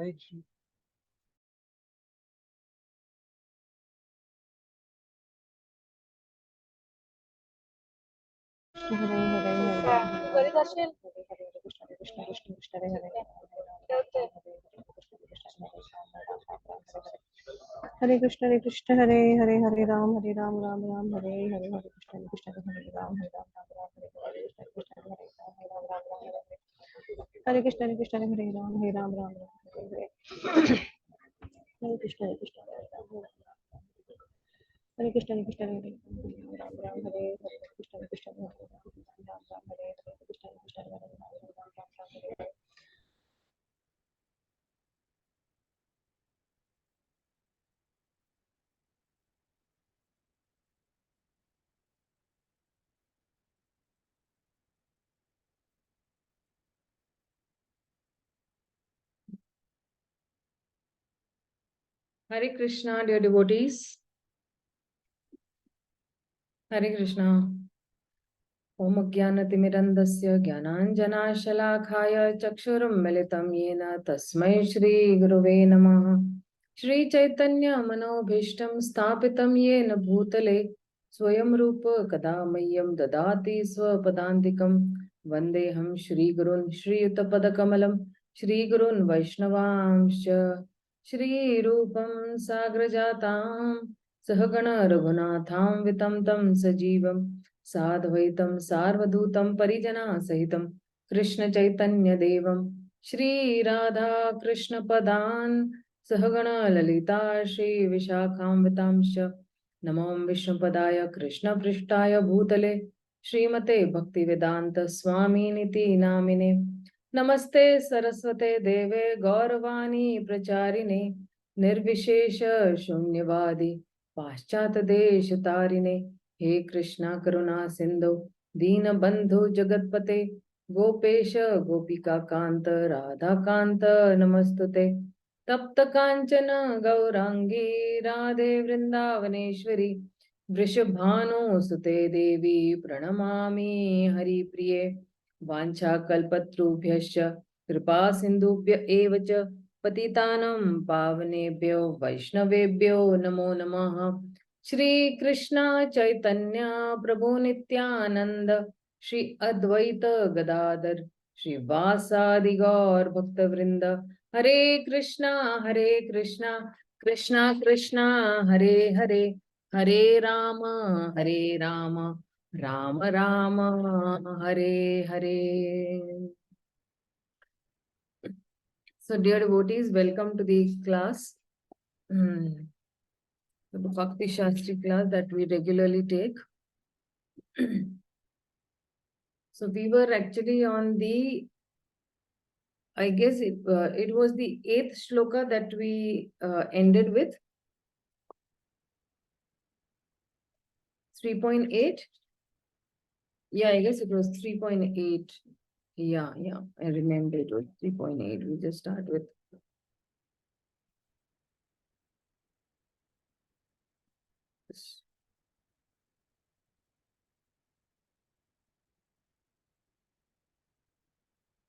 Hare Krishna. Hare Krishna Hare Hare Hare Ram Ram Ram Hare Hare Hare Krishna Hare Ram Ram Hare Hare Krishna Hare Krishna Hare Ram Ram Hare Hare Krishna Hare Krishna Hare Krishna Hare Krishna Hare Ram Ram Hare Hare Krishna Krishna Hare Ram Ram Hare Hare Krishna Krishna Hare Ram Ram Hare Hare Krishna, dear devotees. Hare Krishna. Om Jnanatimirandasya Jnananjanashalakhaya Chakshuram Militam Yena Tasmai Shri Guruve Namaha. Shri Chaitanya Manobhishtam Sthapitam Yena Bhutale Swayam Rupa Kadamayam Dadati Swapadantikam Vandeham Shri Gurun Shri Yuttapadakamalam Shri Gurun Vaishnavamscha Shri Rupam Sagrajatam Sahagana Raghunatham Vitam Tam Sajivam साद्वैतं सार्वधूतं परिजना सहितं कृष्ण चैतन्य देवं श्री राधा कृष्ण पदान् सहगण ललिता श्री विशाखान्वितांश्च नमो विष्णुपदाय कृष्ण पृष्ठाय भूतले श्रीमते भक्तिवेदांत स्वामिनिति नामिने नमस्ते सरस्वते देवे गौरवाणी प्रचारिणे निर्विशेष शून्यवादी पाश्चात्य देश तारिणे हे कृष्णा करुणा सिंधु दीन बंधु जगतपते गोपेश गोपिका कांत राधा कांत नमस्तुते तप्त कांचन गौरांगी राधे वृंदावनेश्वरी वृषभानुसुते देवी प्रणमामि हरिप्रिये वाञ्छाकल्पतरुभ्यश्च कृपा सिन्धुभ्य एव च पतितानं पावनेभ्यो वैष्णवेभ्यो नमो नमः श्री कृष्ण चैतन्य प्रभु नित्यानंद श्री अद्वैत गदाधर श्रीवासादि गौर भक्त वृंद हरे Krishna Krishna Krishna Hare Hare Hare Ram Ram Ram Hare Hare. So dear devotees, welcome to the class. The Bhakti Shastri class that we regularly take. So we were actually on the, I guess it was the 8th shloka that we ended with. 3.8. Yeah, I guess it was 3.8. Yeah, I remember it was 3.8. We just start with.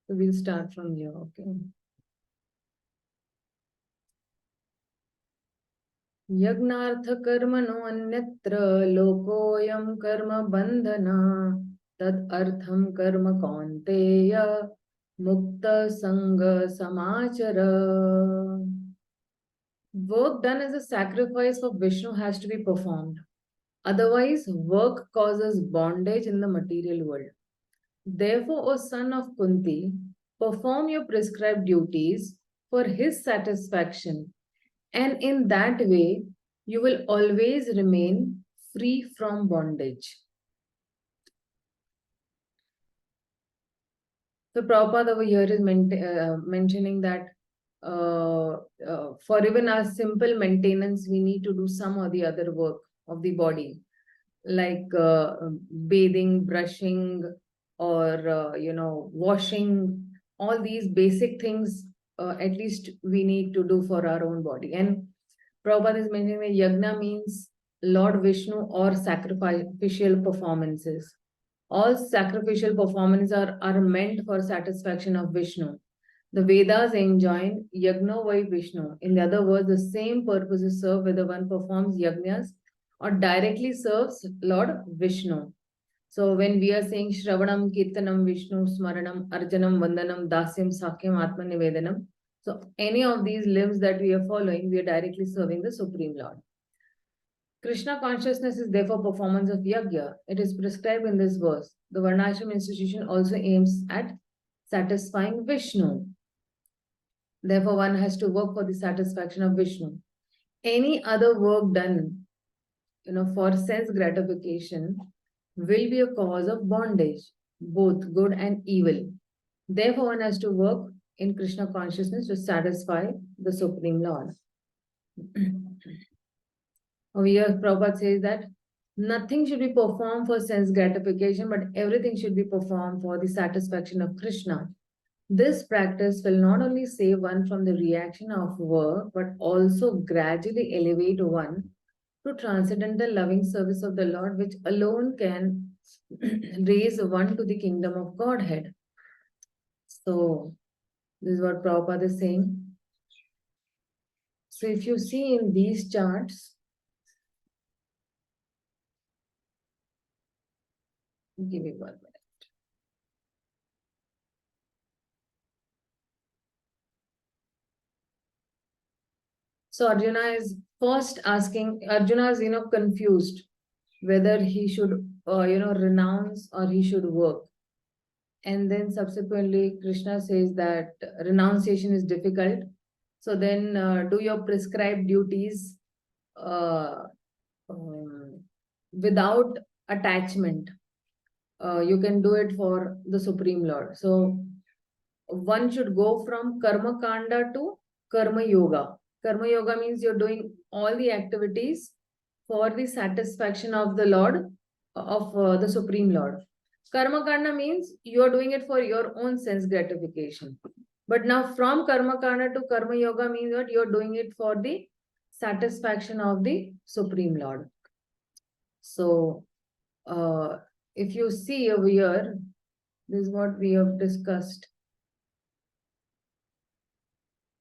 So we'll start from here, okay. यज्ञार्थ कर्मणो अन्यत्र लोकोऽयं कर्म बंधना तद अर्थम कर्म कौन्तेय मुक्त संग समाचर. Work done as a sacrifice for Vishnu has to be performed. Otherwise, work causes bondage in the material world. Therefore, O son of Kunti, perform your prescribed duties for his satisfaction, and in that way, you will always remain free from bondage. So Prabhupada over here is mentioning that for even our simple maintenance, we need to do some or the other work of the body, like bathing, brushing, or washing. All these basic things, at least we need to do for our own body. And Prabhupada is mentioning that yagna means Lord Vishnu or sacrificial performances. All sacrificial performances are meant for satisfaction of Vishnu. The Vedas enjoin Yagno vai Vishnu. In the other words, the same purpose is served whether one performs yagnas or directly serves Lord Vishnu. So when we are saying Shravanam, Kirtanam, Vishnu, Smaranam, Arjanam, Vandanam, Dasyam, Sakyam, Atma Nivedanam. So any of these limbs that we are following, we are directly serving the Supreme Lord. Krishna consciousness is therefore performance of yagya. It is prescribed in this verse. The Varnashram institution also aims at satisfying Vishnu. Therefore, one has to work for the satisfaction of Vishnu. Any other work done, for sense gratification will be a cause of bondage, both good and evil. Therefore, one has to work in Krishna consciousness to satisfy the Supreme Lord. Over here, Prabhupada says that nothing should be performed for sense gratification, but everything should be performed for the satisfaction of Krishna. This practice will not only save one from the reaction of work, but also gradually elevate one to transcendental loving service of the Lord, which alone can raise one to the kingdom of Godhead. So, this is what Prabhupada is saying. So, if you see in these charts, give me 1 minute. So Arjuna is first asking, Arjuna is, confused whether he should, renounce or he should work. And then subsequently, Krishna says that renunciation is difficult. So then do your prescribed duties without attachment. You can do it for the Supreme Lord. So one should go from Karma Kanda to Karma Yoga. Karma Yoga means you're doing all the activities for the satisfaction of the Lord, of the Supreme Lord. Karma Kanda means you are doing it for your own sense gratification. But now from Karma Kanda to Karma Yoga means that you're doing it for the satisfaction of the Supreme Lord. So if you see over here, this is what we have discussed.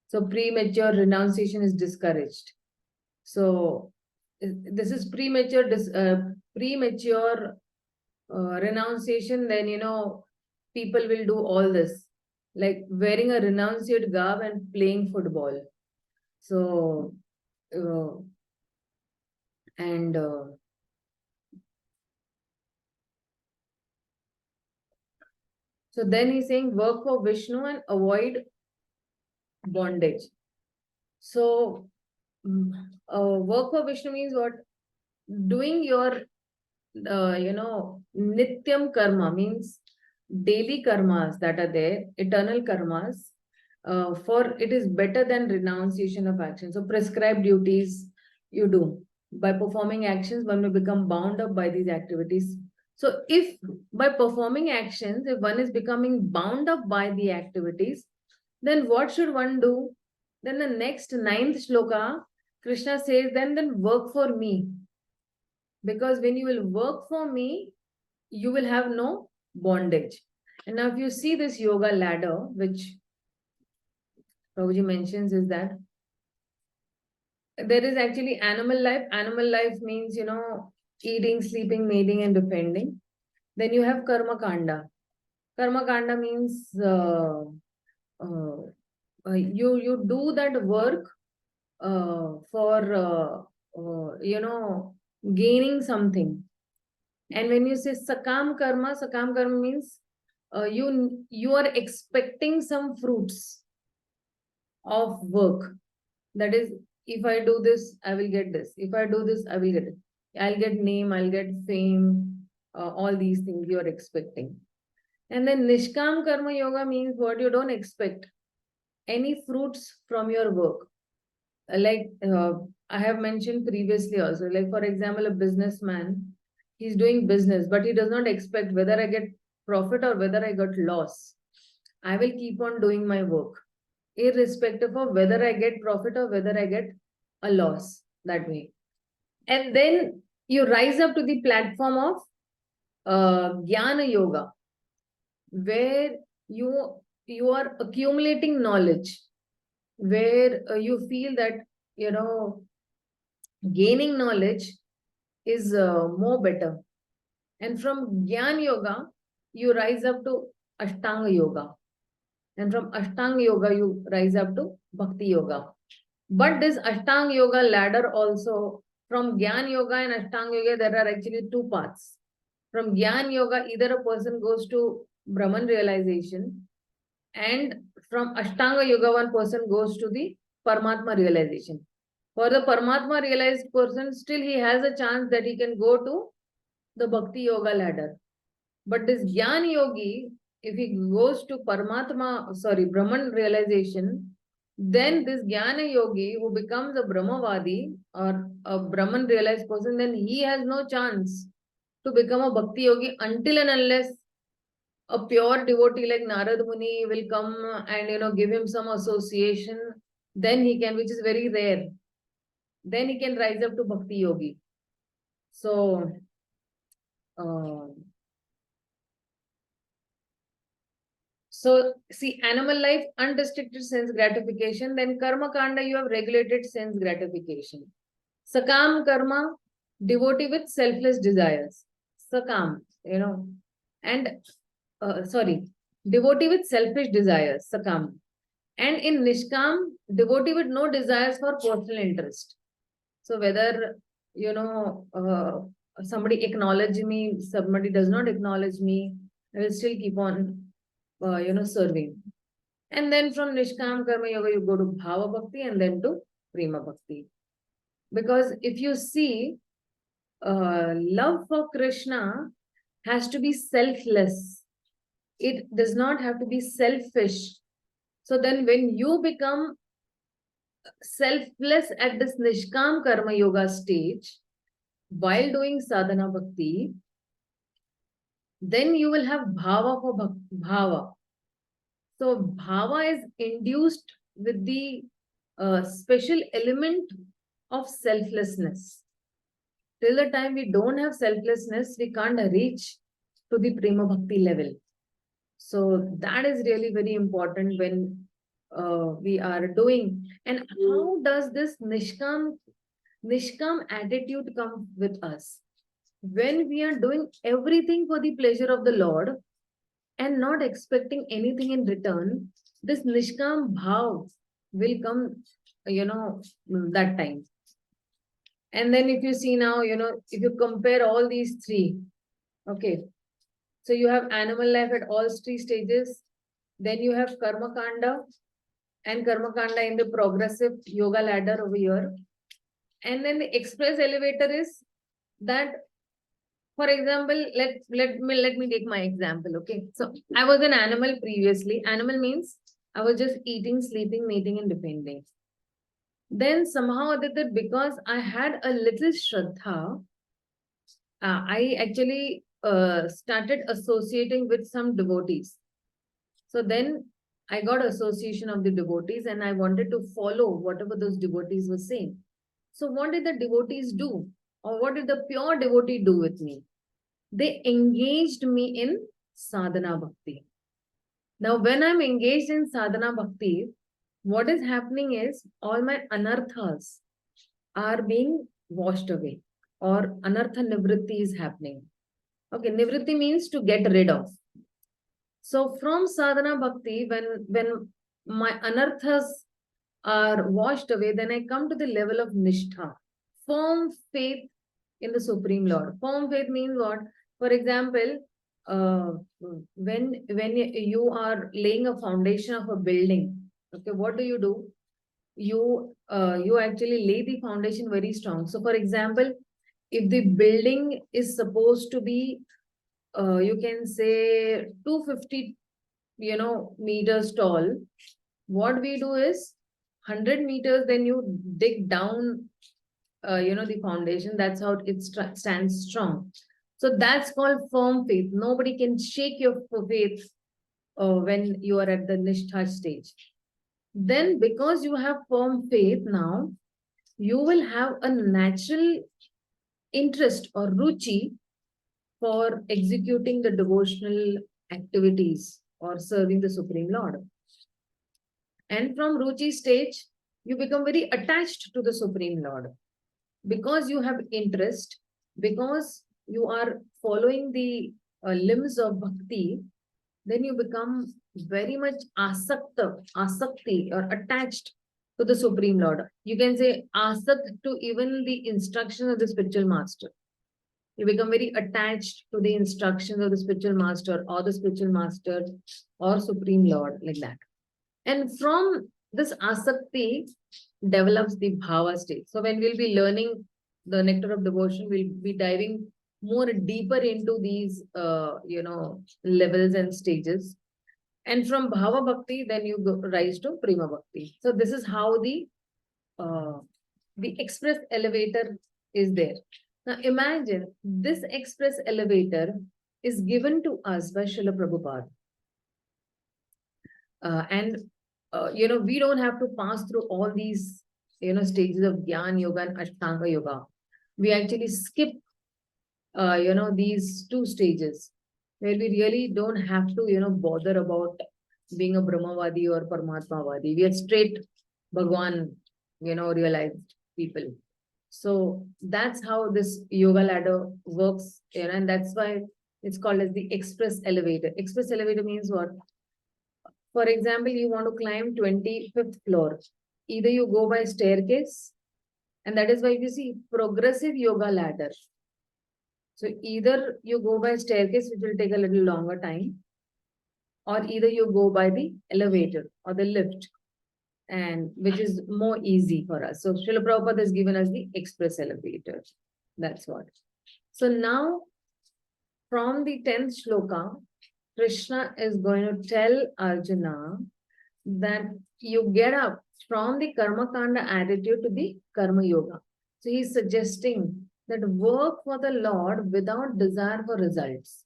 So premature renunciation is discouraged. So this is premature renunciation. Then people will do all this, like wearing a renunciate garb and playing football. So so then he's saying work for Vishnu and avoid bondage. So work for Vishnu means what? Doing your nityam karma means daily karmas that are there, eternal karmas, for it is better than renunciation of action. So prescribed duties you do. By performing actions, one may become bound up by these activities. So if by performing actions, if one is becoming bound up by the activities, then what should one do? Then the next 9th shloka, Krishna says, then work for me. Because when you will work for me, you will have no bondage. And now if you see this yoga ladder, which Prabhuji mentions, is that there is actually animal life. Animal life means, eating, sleeping, mating, and defending. Then you have karma kanda. Karma kanda means you do that work for gaining something. And when you say sakam karma means you are expecting some fruits of work. That is, if I do this, I will get this. If I do this, I will get it. I'll get name, I'll get fame, all these things you are expecting. And then Nishkam Karma Yoga means what? You don't expect any fruits from your work. Like I have mentioned previously also, like for example, a businessman, he's doing business, but he does not expect whether I get profit or whether I got loss. I will keep on doing my work, irrespective of whether I get profit or whether I get a loss, that way. And then you rise up to the platform of Jnana Yoga, where you you are accumulating knowledge, where you feel that, gaining knowledge is more better. And from Gyan Yoga, you rise up to Ashtanga Yoga. And from Ashtanga Yoga, you rise up to Bhakti Yoga. But this Ashtanga Yoga ladder also, from Gyan Yoga and Ashtanga Yoga, there are actually two paths. From Gyan Yoga, either a person goes to Brahman realization, and from Ashtanga Yoga, one person goes to the Paramatma realization. For the Paramatma realized person, still he has a chance that he can go to the Bhakti Yoga ladder. But this Jnana Yogi, if he goes to Brahman realization, then this Jnana Yogi who becomes a Brahmavadi or a Brahman realized person, then he has no chance to become a Bhakti Yogi until and unless a pure devotee like Narad Muni will come and give him some association, then he can, which is very rare, then he can rise up to Bhakti Yogi. So, see, animal life, unrestricted sense gratification. Then karma kanda, you have regulated sense gratification. Sakam karma, devotee with selfless desires. Sakam, and devotee with selfish desires. Sakam. And in Nishkam, devotee with no desires for personal interest. So whether, somebody acknowledge me, somebody does not acknowledge me, I will still keep on, serving. And then from Nishkam Karma Yoga, you go to Bhava Bhakti and then to Prema Bhakti. Because if you see, love for Krishna has to be selfless. It does not have to be selfish. So then when you become selfless at this Nishkam Karma Yoga stage, while doing sadhana bhakti, then you will have bhava for bhava. So bhava is induced with the special element of selflessness. Till the time we don't have selflessness, we can't reach to the prema bhakti level. So that is really very important when we are doing. And how does this Nishkam attitude come with us? When we are doing everything for the pleasure of the Lord and not expecting anything in return, this Nishkam Bhav will come, that time. And then if you see now, if you compare all these three, okay, so you have animal life at all three stages, then you have Karma Kanda, and Karma Kanda in the progressive yoga ladder over here. And then the express elevator is that, for example, let me take my example. Okay, so I was an animal previously. Animal means I was just eating, sleeping, mating, and depending. Then somehow that because I had a little Shraddha, I actually started associating with some devotees. So then I got association of the devotees and I wanted to follow whatever those devotees were saying. So what did the devotees do? Or what did the pure devotee do with me? They engaged me in sadhana bhakti. Now, when I'm engaged in sadhana bhakti, what is happening is all my anarthas are being washed away, or anartha nivritti is happening. Okay, nivritti means to get rid of. So from sadhana bhakti, when my anarthas are washed away, then I come to the level of nishtha, firm faith in the Supreme Lord. Firm faith means what? For example, when you are laying a foundation of a building, okay, what do? You actually lay the foundation very strong. So, for example, if the building is supposed to be, you can say 250, meters tall, what we do is 100 meters. Then you dig down, the foundation. That's how it stands strong. So that's called firm faith. Nobody can shake your faith when you are at the nishtha stage. Then because you have firm faith now, you will have a natural interest or ruchi for executing the devotional activities. or serving the Supreme Lord. And from Ruchi stage, you become very attached to the Supreme Lord because you have interest, because you are following the limbs of bhakti. Then you become very much asakti or attached to the Supreme Lord. You can say asakt to even the instructions of the spiritual master. You become very attached to the instructions of the spiritual master or the spiritual master or Supreme Lord, like that. And from this asakti develops the bhava state. So when we'll be learning the nectar of devotion, we'll be diving more deeper into these, levels and stages. And from bhava bhakti, then you rise to prema bhakti. So this is how the express elevator is there. Now imagine this express elevator is given to us by Srila Prabhupada. We don't have to pass through all these, stages of Gyan Yoga and Ashtanga Yoga. We actually skip, these two stages where we really don't have to, bother about being a Brahmavadi or Paramatmavadi. We are straight Bhagwan, realized people. So that's how this yoga ladder works, and that's why it's called as the express elevator. Express elevator means what? For example, you want to climb 25th floor. Either you go by staircase, and that is why you see progressive yoga ladder. So either you go by staircase, which will take a little longer time, or either you go by the elevator or the lift, and which is more easy for us. So Srila Prabhupada has given us the express elevator. That's what. So now, from the 10th shloka, Krishna is going to tell Arjuna that you get up from the karma kanda attitude to the karma yoga. So he's suggesting that work for the Lord without desire for results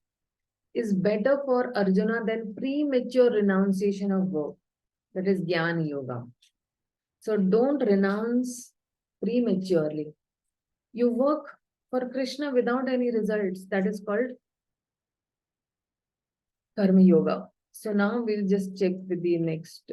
is better for Arjuna than premature renunciation of work. That is Jnana Yoga. So don't renounce prematurely. You work for Krishna without any results. That is called Karma Yoga. So now we'll just check with the next.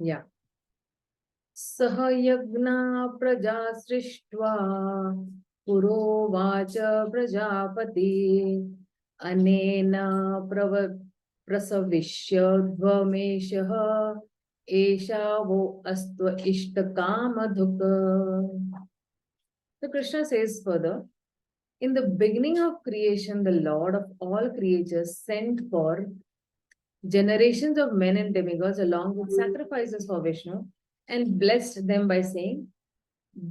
Yeah. Saha yagna praja srishtva purovacha prajapati anena prasavishya dvameshaha eshavo astva ishtakamadhuka. So Krishna says further, in the beginning of creation, the Lord of all creatures sent for generations of men and demigods along with sacrifices for Vishnu and blessed them by saying,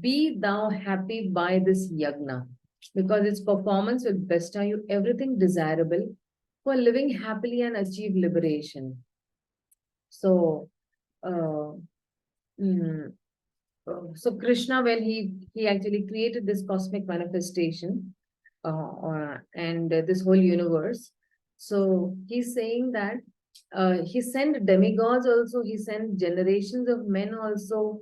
be thou happy by this yagna, because its performance will bestow you everything desirable for living happily and achieve liberation. So, so Krishna, when he actually created this cosmic manifestation and this whole universe, so he's saying that he sent demigods also, he sent generations of men also,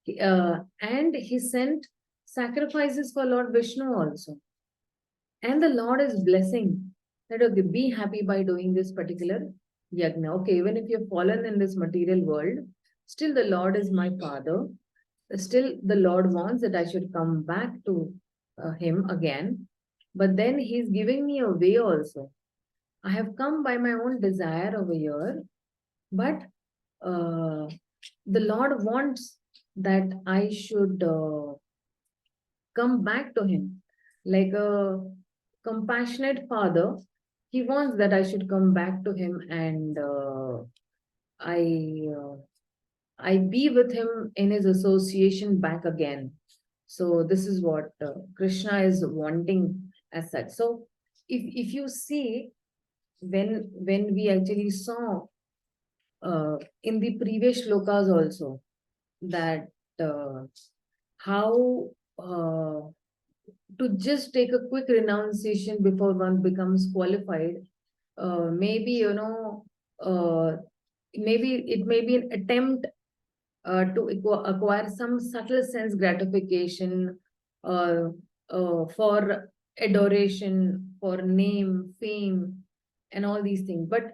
and he sent sacrifices for Lord Vishnu also. And the Lord is blessing that, okay, be happy by doing this particular yagna. Okay, even if you've fallen in this material world, still the Lord is my father. Still the Lord wants that I should come back to him again. But then he's giving me a way also. I have come by my own desire over here, but the Lord wants that I should come back to him. Like a compassionate father, he wants that I should come back to him and I be with him in his association back again. So this is what Krishna is wanting as such. So if you see, when we actually saw in the previous shlokas also, that how to just take a quick renunciation before one becomes qualified. Maybe, maybe it may be an attempt to acquire some subtle sense gratification, uh, for adoration, for name, fame, and all these things. But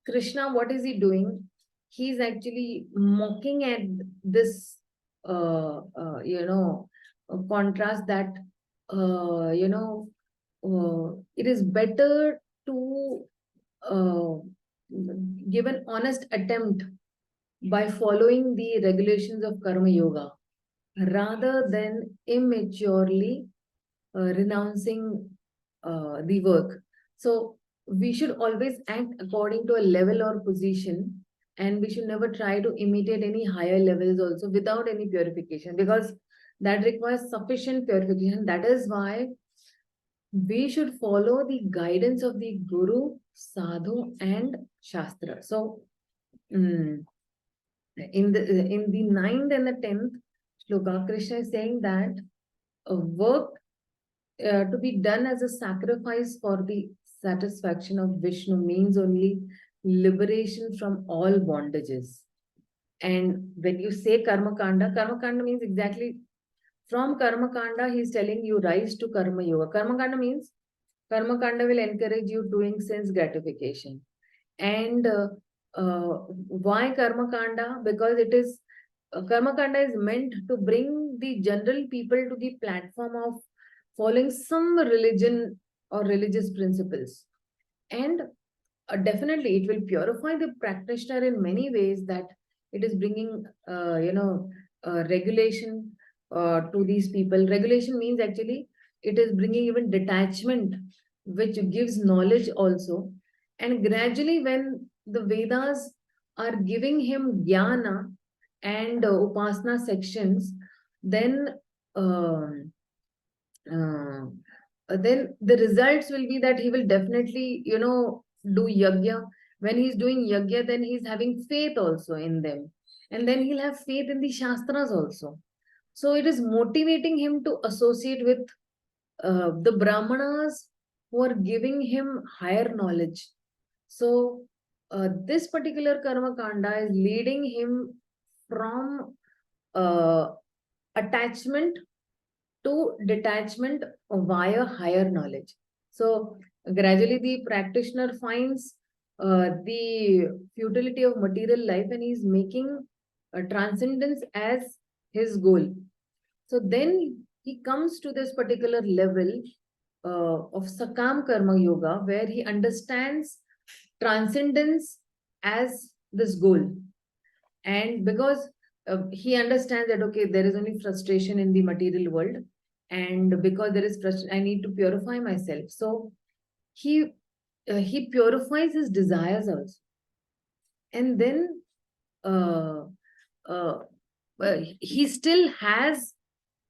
Krishna, what is he doing? He's actually mocking at this, contrast that, it is better to uh, give an honest attempt by following the regulations of Karma Yoga rather than immaturely renouncing the work. So we should always act according to a level or position, and we should never try to imitate any higher levels also without any purification, because that requires sufficient purification. That is why we should follow the guidance of the Guru, Sadhu, and Shastra. So, in the 9th and the 10th shloka, Krishna is saying that work to be done as a sacrifice for the satisfaction of Vishnu means only liberation from all bondages. And when you say karma kanda means exactly from karma kanda, he is telling you rise to karma yoga. Karma kanda means karma kanda will encourage you doing sense gratification. And why karma kanda? Because it is karma kanda is meant to bring the general people to the platform of following some religion or religious principles. And definitely it will purify the practitioner in many ways, that it is bringing regulation to these people. Regulation means actually it is bringing even detachment, which gives knowledge also. And gradually when the Vedas are giving him jnana and upasana sections, then then the results will be that he will definitely, do yajna. When he's doing yajna, then he's having faith also in them. And then he'll have faith in the Shastras also. So it is motivating him to associate with the Brahmanas who are giving him higher knowledge. So this particular karma kanda is leading him from attachment to detachment via higher knowledge. So gradually the practitioner finds the futility of material life, and he's making transcendence as his goal. So then he comes to this particular level of Sakam Karma Yoga, where he understands transcendence as this goal. And because he understands that, okay, there is only frustration in the material world, and because there is frustration, I need to purify myself. So he purifies his desires also. And then he still has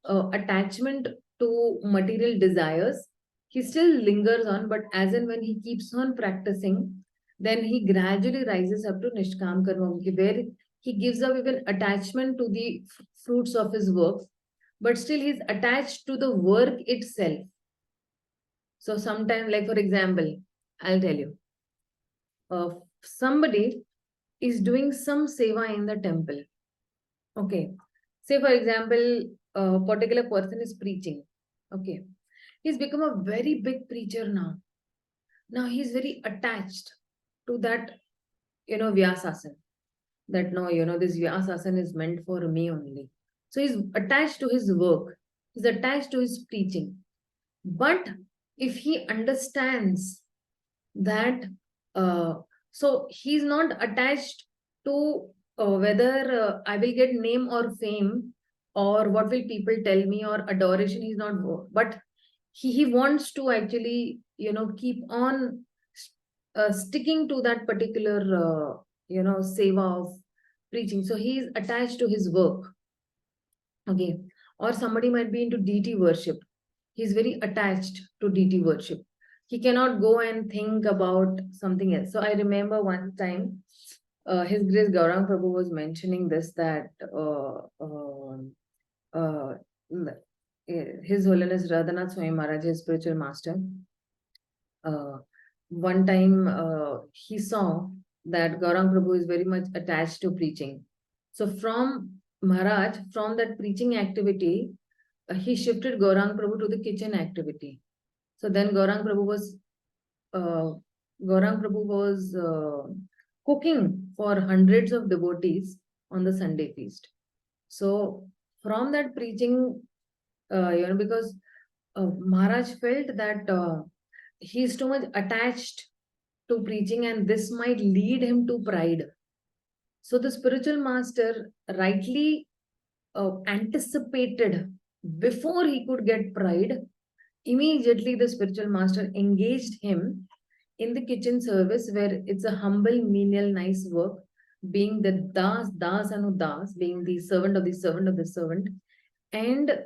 attachment to material desires. He still lingers on, but as and when he keeps on practicing, then he gradually rises up to Nishkam Karma, where he gives up even attachment to the fruits of his work, but still he's attached to the work itself. So sometimes, like for example, I'll tell you, somebody is doing some seva in the temple. Okay. Say for example, a particular person is preaching. Okay. He's become a very big preacher now. Now he's very attached to that, Vyasasana. That no, this Vyasasana is meant for me only. So he's attached to his work. He's attached to his preaching. But if he understands that, so he's not attached to whether I will get name or fame, or what will people tell me, or adoration. He's not, but he wants to actually, keep on sticking to that particular, seva of preaching. So he is attached to his work. Okay. Or somebody might be into deity worship. He's very attached to deity worship. He cannot go and think about something else. So I remember one time, His Grace Gaurang Prabhu was mentioning this, that uh, His Holiness Radhanath Swami Maharaj, his spiritual master, one time he saw that Gaurang Prabhu is very much attached to preaching. So from Maharaj, from that preaching activity, he shifted Gaurang Prabhu to the kitchen activity. So then uh, Gaurang Prabhu was cooking for hundreds of devotees on the Sunday feast. So from that preaching, because Maharaj felt that he is too much attached to preaching and this might lead him to pride. So the spiritual master rightly anticipated, before he could get pride, immediately the spiritual master engaged him in the kitchen service, where it's a humble, menial, nice work, being the das anu das, being the servant of the servant of the servant. And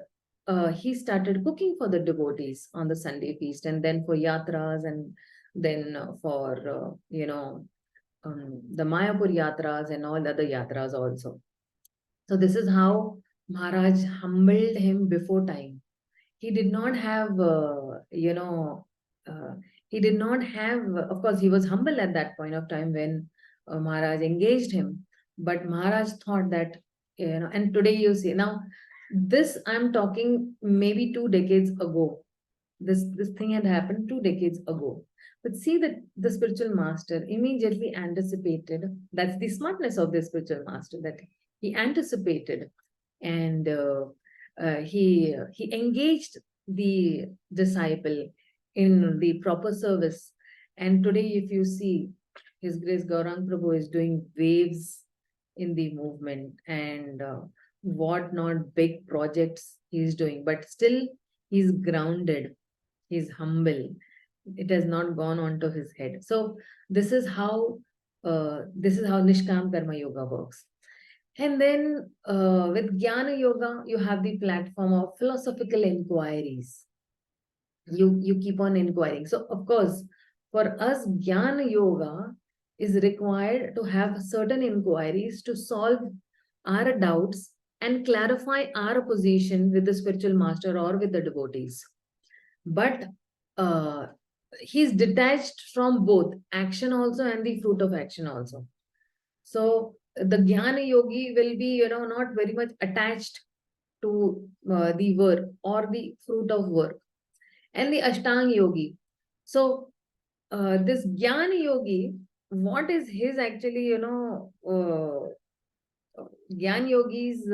he started cooking for the devotees on the Sunday feast, and then for yatras, and then for the Mayapur yatras and all other yatras also. So this is how Maharaj humbled him before time. He did not have, he did not have, of course, he was humble at that point of time when Maharaj engaged him. But Maharaj thought that, and today you see, now this I'm talking maybe 2 decades ago. This thing had happened 2 decades ago. But see that the spiritual master immediately anticipated. That's the smartness of the spiritual master, that he anticipated, and he engaged the disciple in the proper service. And today, if you see, His Grace Gaurang Prabhu is doing waves in the movement, and what not big projects he's doing, but still he's grounded, he's humble. It has not gone onto his head. So this is how Nishkam Karma Yoga works. And then with Jnana Yoga, you have the platform of philosophical inquiries. You keep on inquiring. So of course, for us, Jnana Yoga is required to have certain inquiries to solve our doubts and clarify our position with the spiritual master or with the devotees. But he's detached from both action also and the fruit of action also. So the Jnana Yogi will be, not very much attached to the work or the fruit of work. And the Ashtanga Yogi. So this Jnana Yogi, what is his actually, Jnana Yogi's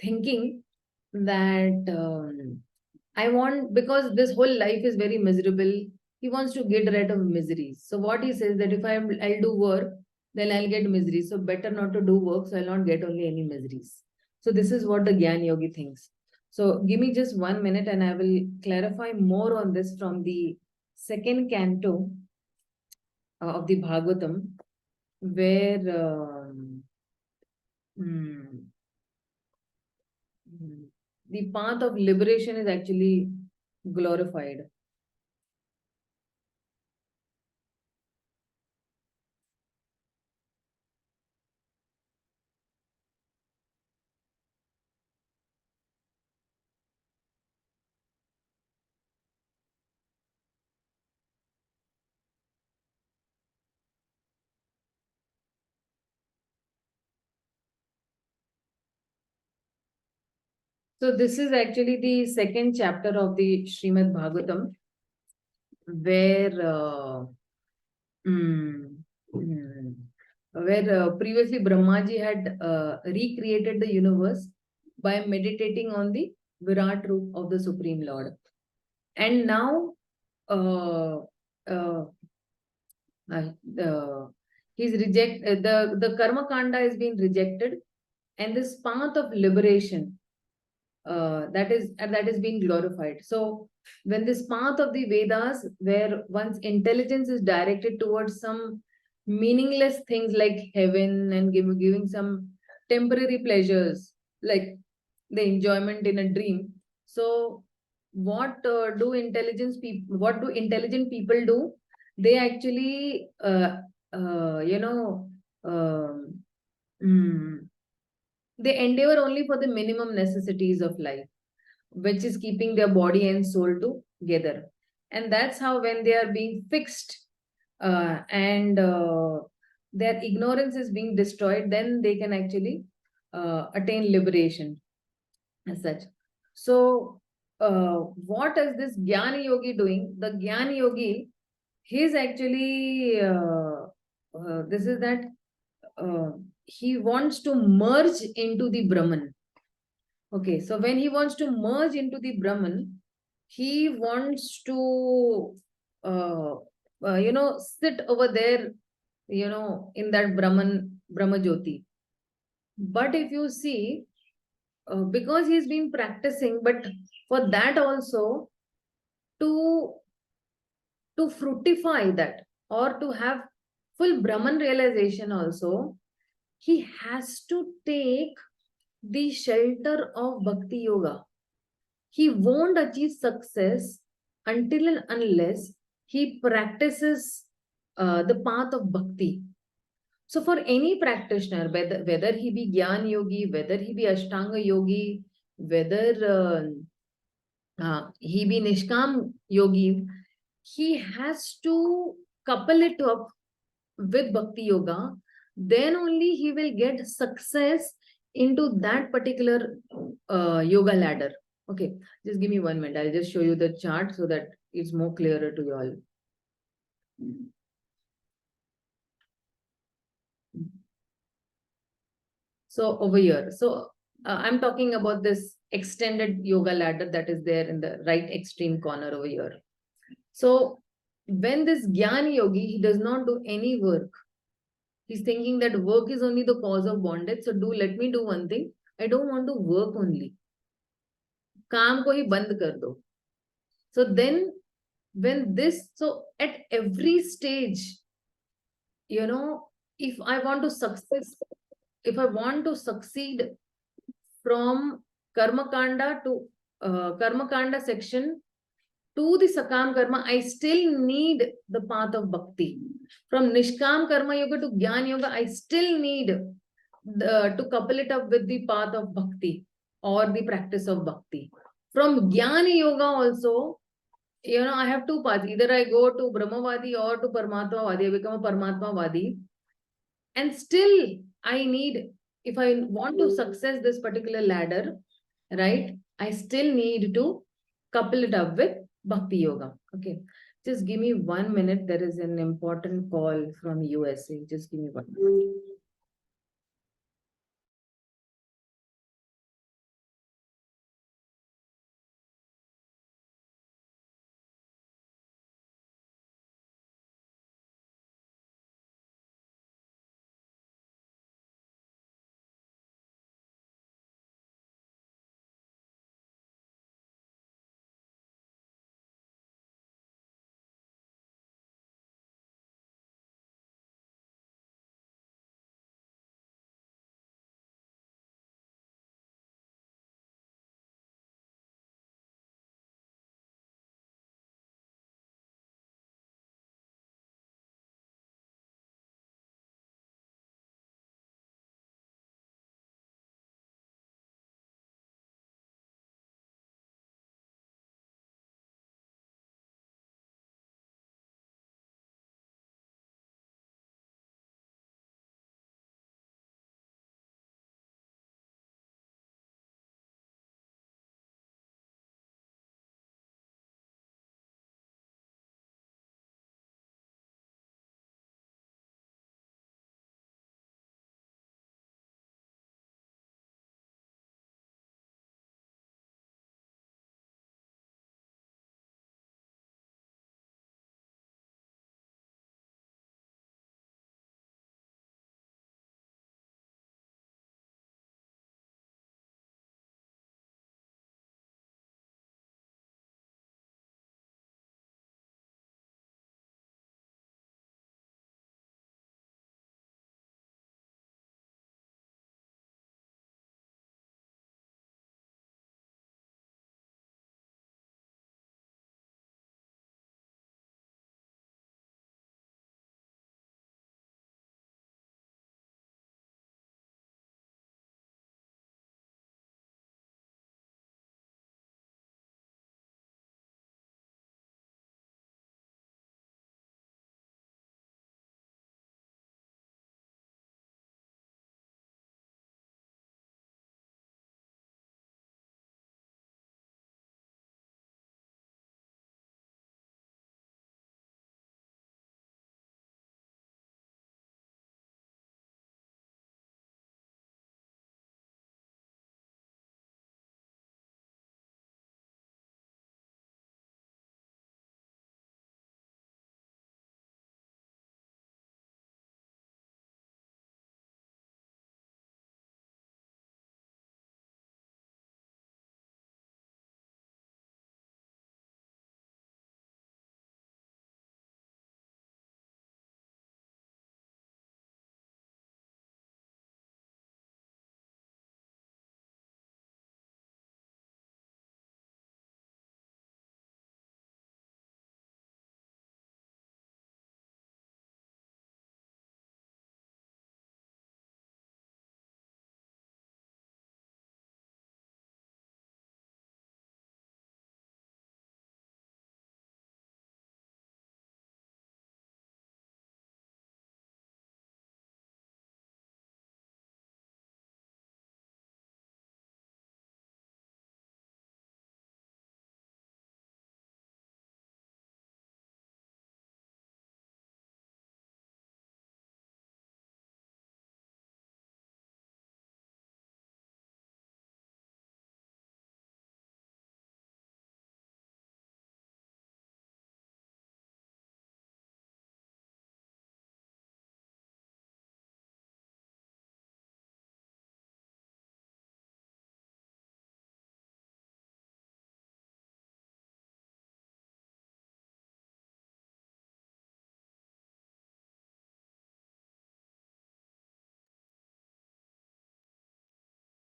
thinking that I want, because this whole life is very miserable, he wants to get rid of miseries. So what he says, that if I'll do work, then I'll get misery. So better not to do work, so I'll not get only any miseries. So this is what the Gyan Yogi thinks. So give me just 1 minute and I will clarify more on this from the second canto of the Bhagavatam, where the path of liberation is actually glorified. So this is actually the second chapter of the Srimad Bhagavatam, where previously Brahmaji had recreated the universe by meditating on the Virat Roop of the Supreme Lord. And now he's the Karma Kanda is being rejected, and this path of liberation that is being glorified. So when this path of the Vedas, where one's intelligence is directed towards some meaningless things like heaven and giving some temporary pleasures, like the enjoyment in a dream. So what do intelligent people do? they actually, you know, they endeavor only for the minimum necessities of life, which is keeping their body and soul together. And that's how, when they are being fixed and their ignorance is being destroyed, then they can actually attain liberation as such. So, what is this Jnana Yogi doing? The Jnana Yogi, he's actually, this is that he wants to merge into the Brahman. Okay, so when he wants to merge into the Brahman, he wants to, sit over there, in that Brahma Jyoti. But if you see, because he's been practicing, but for that also, to fructify that, or to have full Brahman realization also, he has to take the shelter of Bhakti Yoga. He won't achieve success until and unless he practices the path of Bhakti. So for any practitioner, whether he be Gyan Yogi, whether he be Ashtanga Yogi, whether he be Nishkam Yogi, he has to couple it up with Bhakti Yoga. Then only he will get success into that particular yoga ladder. Okay, just give me 1 minute. I'll just show you the chart so that it's more clearer to you all. So over here, so I'm talking about this extended yoga ladder that is there in the right extreme corner over here. So when this Jnana Yogi, he does not do any work. He's thinking that work is only the cause of bondage. So let me do one thing. I don't want to work only. काम को ही बंद कर दो. So then when this, so at every stage, if I want to succeed from Karma Kanda to Karma Kanda section to the Sakam Karma, I still need the path of Bhakti. From Nishkam Karma Yoga to Gyan Yoga, I still need to couple it up with the path of Bhakti or the practice of Bhakti. From Jnana Yoga also, I have two paths. Either I go to Brahmavadi or to Paramatmavadi. I become a Paramatmavadi. And still, I need, if I want to success this particular ladder, right, I still need to couple it up with Bhakti Yoga. Okay. Just give me 1 minute. There is an important call from USA. Just give me 1 minute.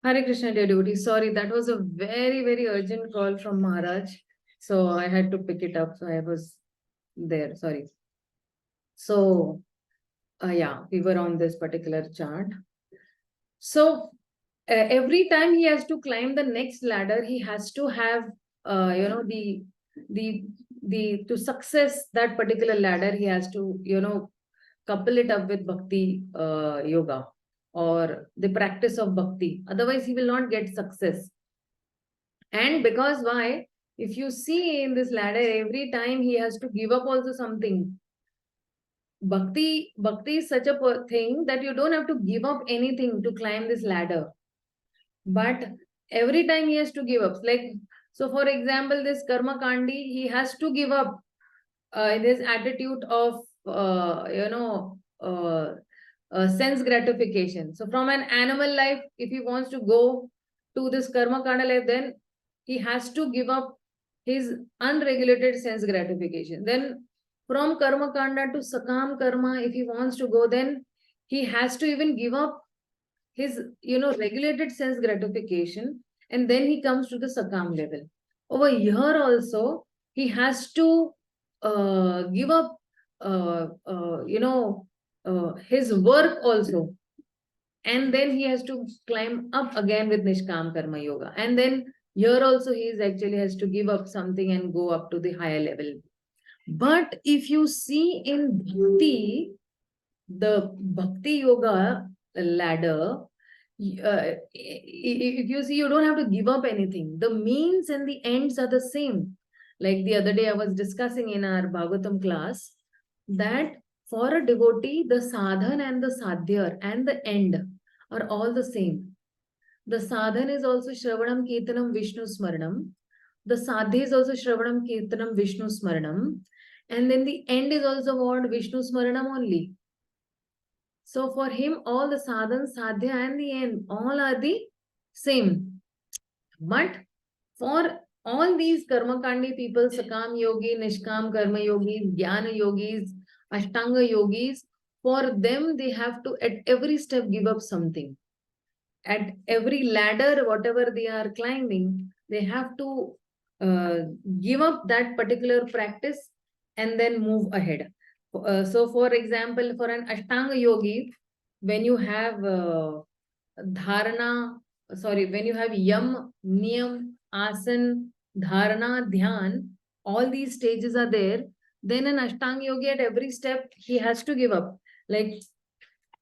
Hare Krishna, dear devotee. Sorry, that was a very, very urgent call from Maharaj. So I had to pick it up. So I was there. Sorry. So, yeah, we were on this particular chart. So every time he has to climb the next ladder, he has to have, the, to success that particular ladder, he has to, couple it up with bhakti yoga or the practice of bhakti. Otherwise, he will not get success. And because why? If you see in this ladder, every time he has to give up also something. Bhakti is such a thing that you don't have to give up anything to climb this ladder. But every time he has to give up. Like, so for example, this karma kandi, he has to give up this attitude of, sense gratification. So from an animal life, if he wants to go to this karma kanda life, then he has to give up his unregulated sense gratification. Then from karma kanda to sakam karma, if he wants to go, then he has to even give up his, regulated sense gratification, and then he comes to the sakam level. Over here also, he has to give up, his work also, and then he has to climb up again with nishkam karma yoga, and then here also he is actually has to give up something and go up to the higher level. But if you see in bhakti, the bhakti yoga ladder, if you see, you don't have to give up anything. The means and the ends are the same. Like the other day I was discussing in our Bhagavatam class that for a devotee, the sadhan and the sadhya and the end are all the same. The sadhan is also Shravanam Kirtanam Vishnu Smaranam. The sadhya is also Shravanam Kirtanam Vishnu Smaranam. And then the end is also what? Vishnu Smaranam only. So for him, all the sadhan, sadhya and the end, all are the same. But for all these karma kandi people, sakam yogi, nishkam karma yogis, jnana yogis, ashtanga yogis, for them they have to at every step give up something. At every ladder, whatever they are climbing, they have to give up that particular practice and then move ahead. So for example, for an Ashtanga yogi, when you have dharana, when you have yam, niyam, asan, dharana, dhyan, all these stages are there, then an Ashtanga yogi at every step, he has to give up. Like,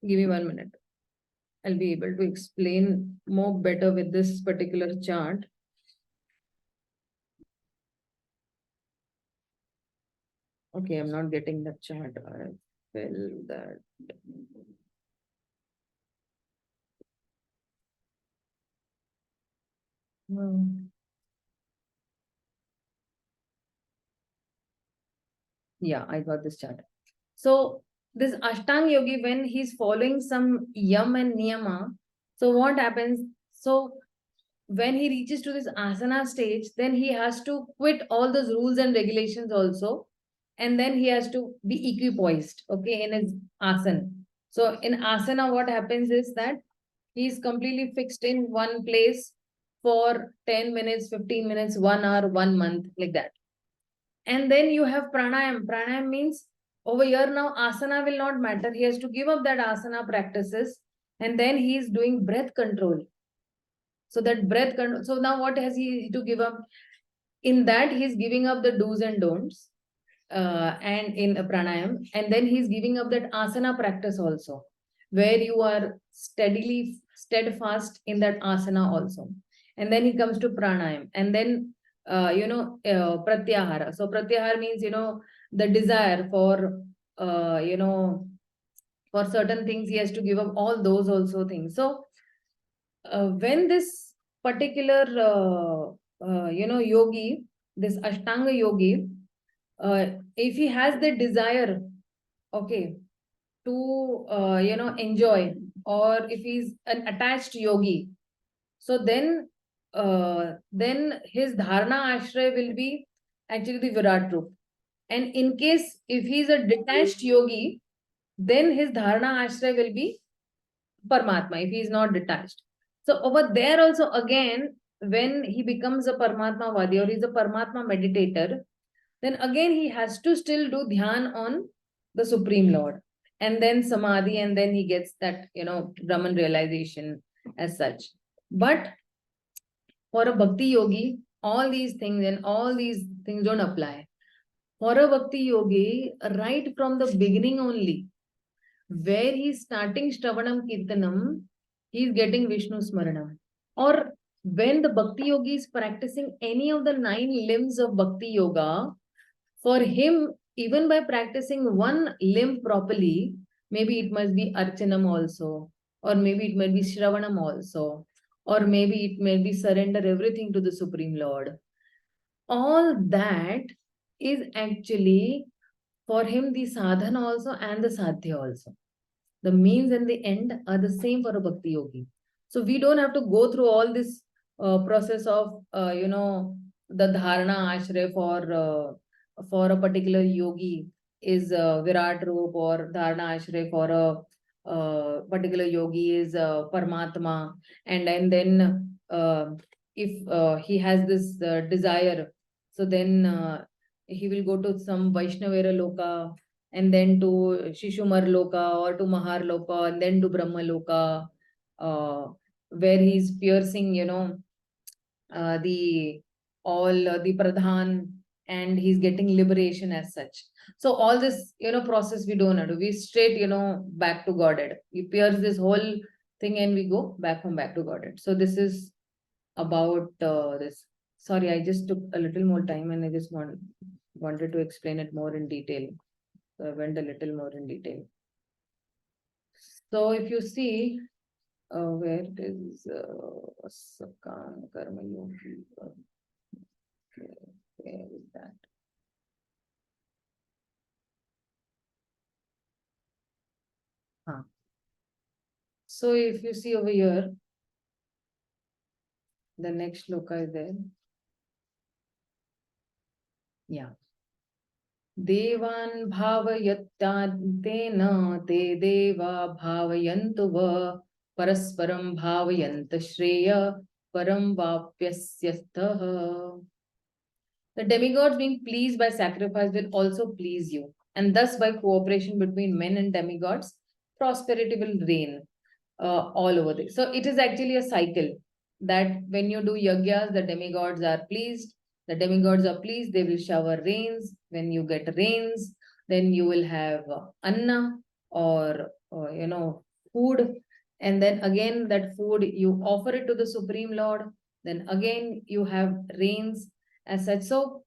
give me 1 minute. I'll be able to explain more better with this particular chart. Okay, I'm not getting that chart. I feel that. Yeah, I got this chart. So this Ashtanga Yogi, when he's following some yam and niyama, so what happens? So when he reaches to this asana stage, then he has to quit all those rules and regulations also. And then he has to be equipoised, okay, in his asana. So in asana, what happens is that he's completely fixed in one place for 10 minutes, 15 minutes, 1 hour, 1 month, like that. And then you have pranayam. Pranayam means over here now asana will not matter. He has to give up that asana practices, and then he is doing breath control. So that breath control. So now what has he to give up? In that he is giving up the do's and don'ts, and in a pranayam, and then he's giving up that asana practice also, where you are steadily steadfast in that asana also. And then he comes to pranayam, and then pratyahara. So pratyahara means the desire for for certain things, he has to give up all those also things. So when this particular yogi, this ashtanga yogi, if he has the desire, okay, to enjoy, or if he's an attached yogi, so then his dharana ashray will be actually the Virat Rup. And in case if he's a detached yogi, then his dharana ashray will be Paramatma, if he is not detached. So over there also again, when he becomes a Paramatma Vadi or he's a Paramatma meditator, then again he has to still do dhyan on the Supreme Lord. And then Samadhi, and then he gets that, Brahman realization as such. But for a Bhakti Yogi, all these things don't apply. For a Bhakti Yogi, right from the beginning only, where he's starting Shravanam Kirtanam, he's getting Vishnu Smaranam. Or when the Bhakti Yogi is practicing any of the 9 limbs of Bhakti Yoga, for him, even by practicing one limb properly, maybe it must be Archanam also, or maybe it might be Shravanam also, or maybe it may be surrender everything to the Supreme Lord. All that is actually for him the sadhana also and the sadhya also. The means and the end are the same for a bhakti yogi. So we don't have to go through all this process of, the dharana ashray for a particular yogi is Virat Roop, or dharana ashray for a particular yogi is Paramatma. And then if he has this desire, so then he will go to some Vaishnavera Loka, and then to Shishumar Loka or to Mahar Loka, and then to Brahma Loka, where he's piercing, the Pradhan, and he's getting liberation as such. So all this, process we don't have to. We straight, back to Godhead. We pierce this whole thing and we go back to Godhead. So this is about this. Sorry, I just took a little more time and I just wanted to explain it more in detail. So I went a little more in detail. So if you see, where it is Sakam Karma Yogi, where is that? So if you see over here, the next shloka is there. Yeah. Devan bhavayattantena te deva bhavayantu va parasparam bhavayanta shreya param vapyasyastha. The demigods being pleased by sacrifice will also please you. And thus by cooperation between men and demigods, prosperity will reign all over this. So it is actually a cycle that when you do yagyas, the demigods are pleased. The demigods are pleased, they will shower rains. When you get rains, then you will have anna, or food. And then again, that food, you offer it to the Supreme Lord. Then again, you have rains as such. So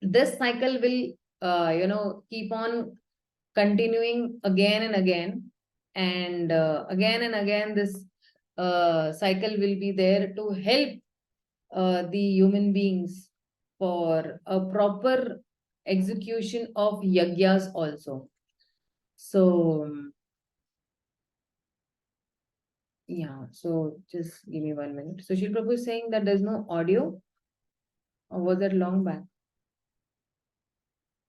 this cycle will, keep on continuing again and again. And again, this cycle will be there to help the human beings for a proper execution of yagyas also. So, yeah, so just give me 1 minute. So Srila Prabhupada is saying that there's no audio, or was that long back?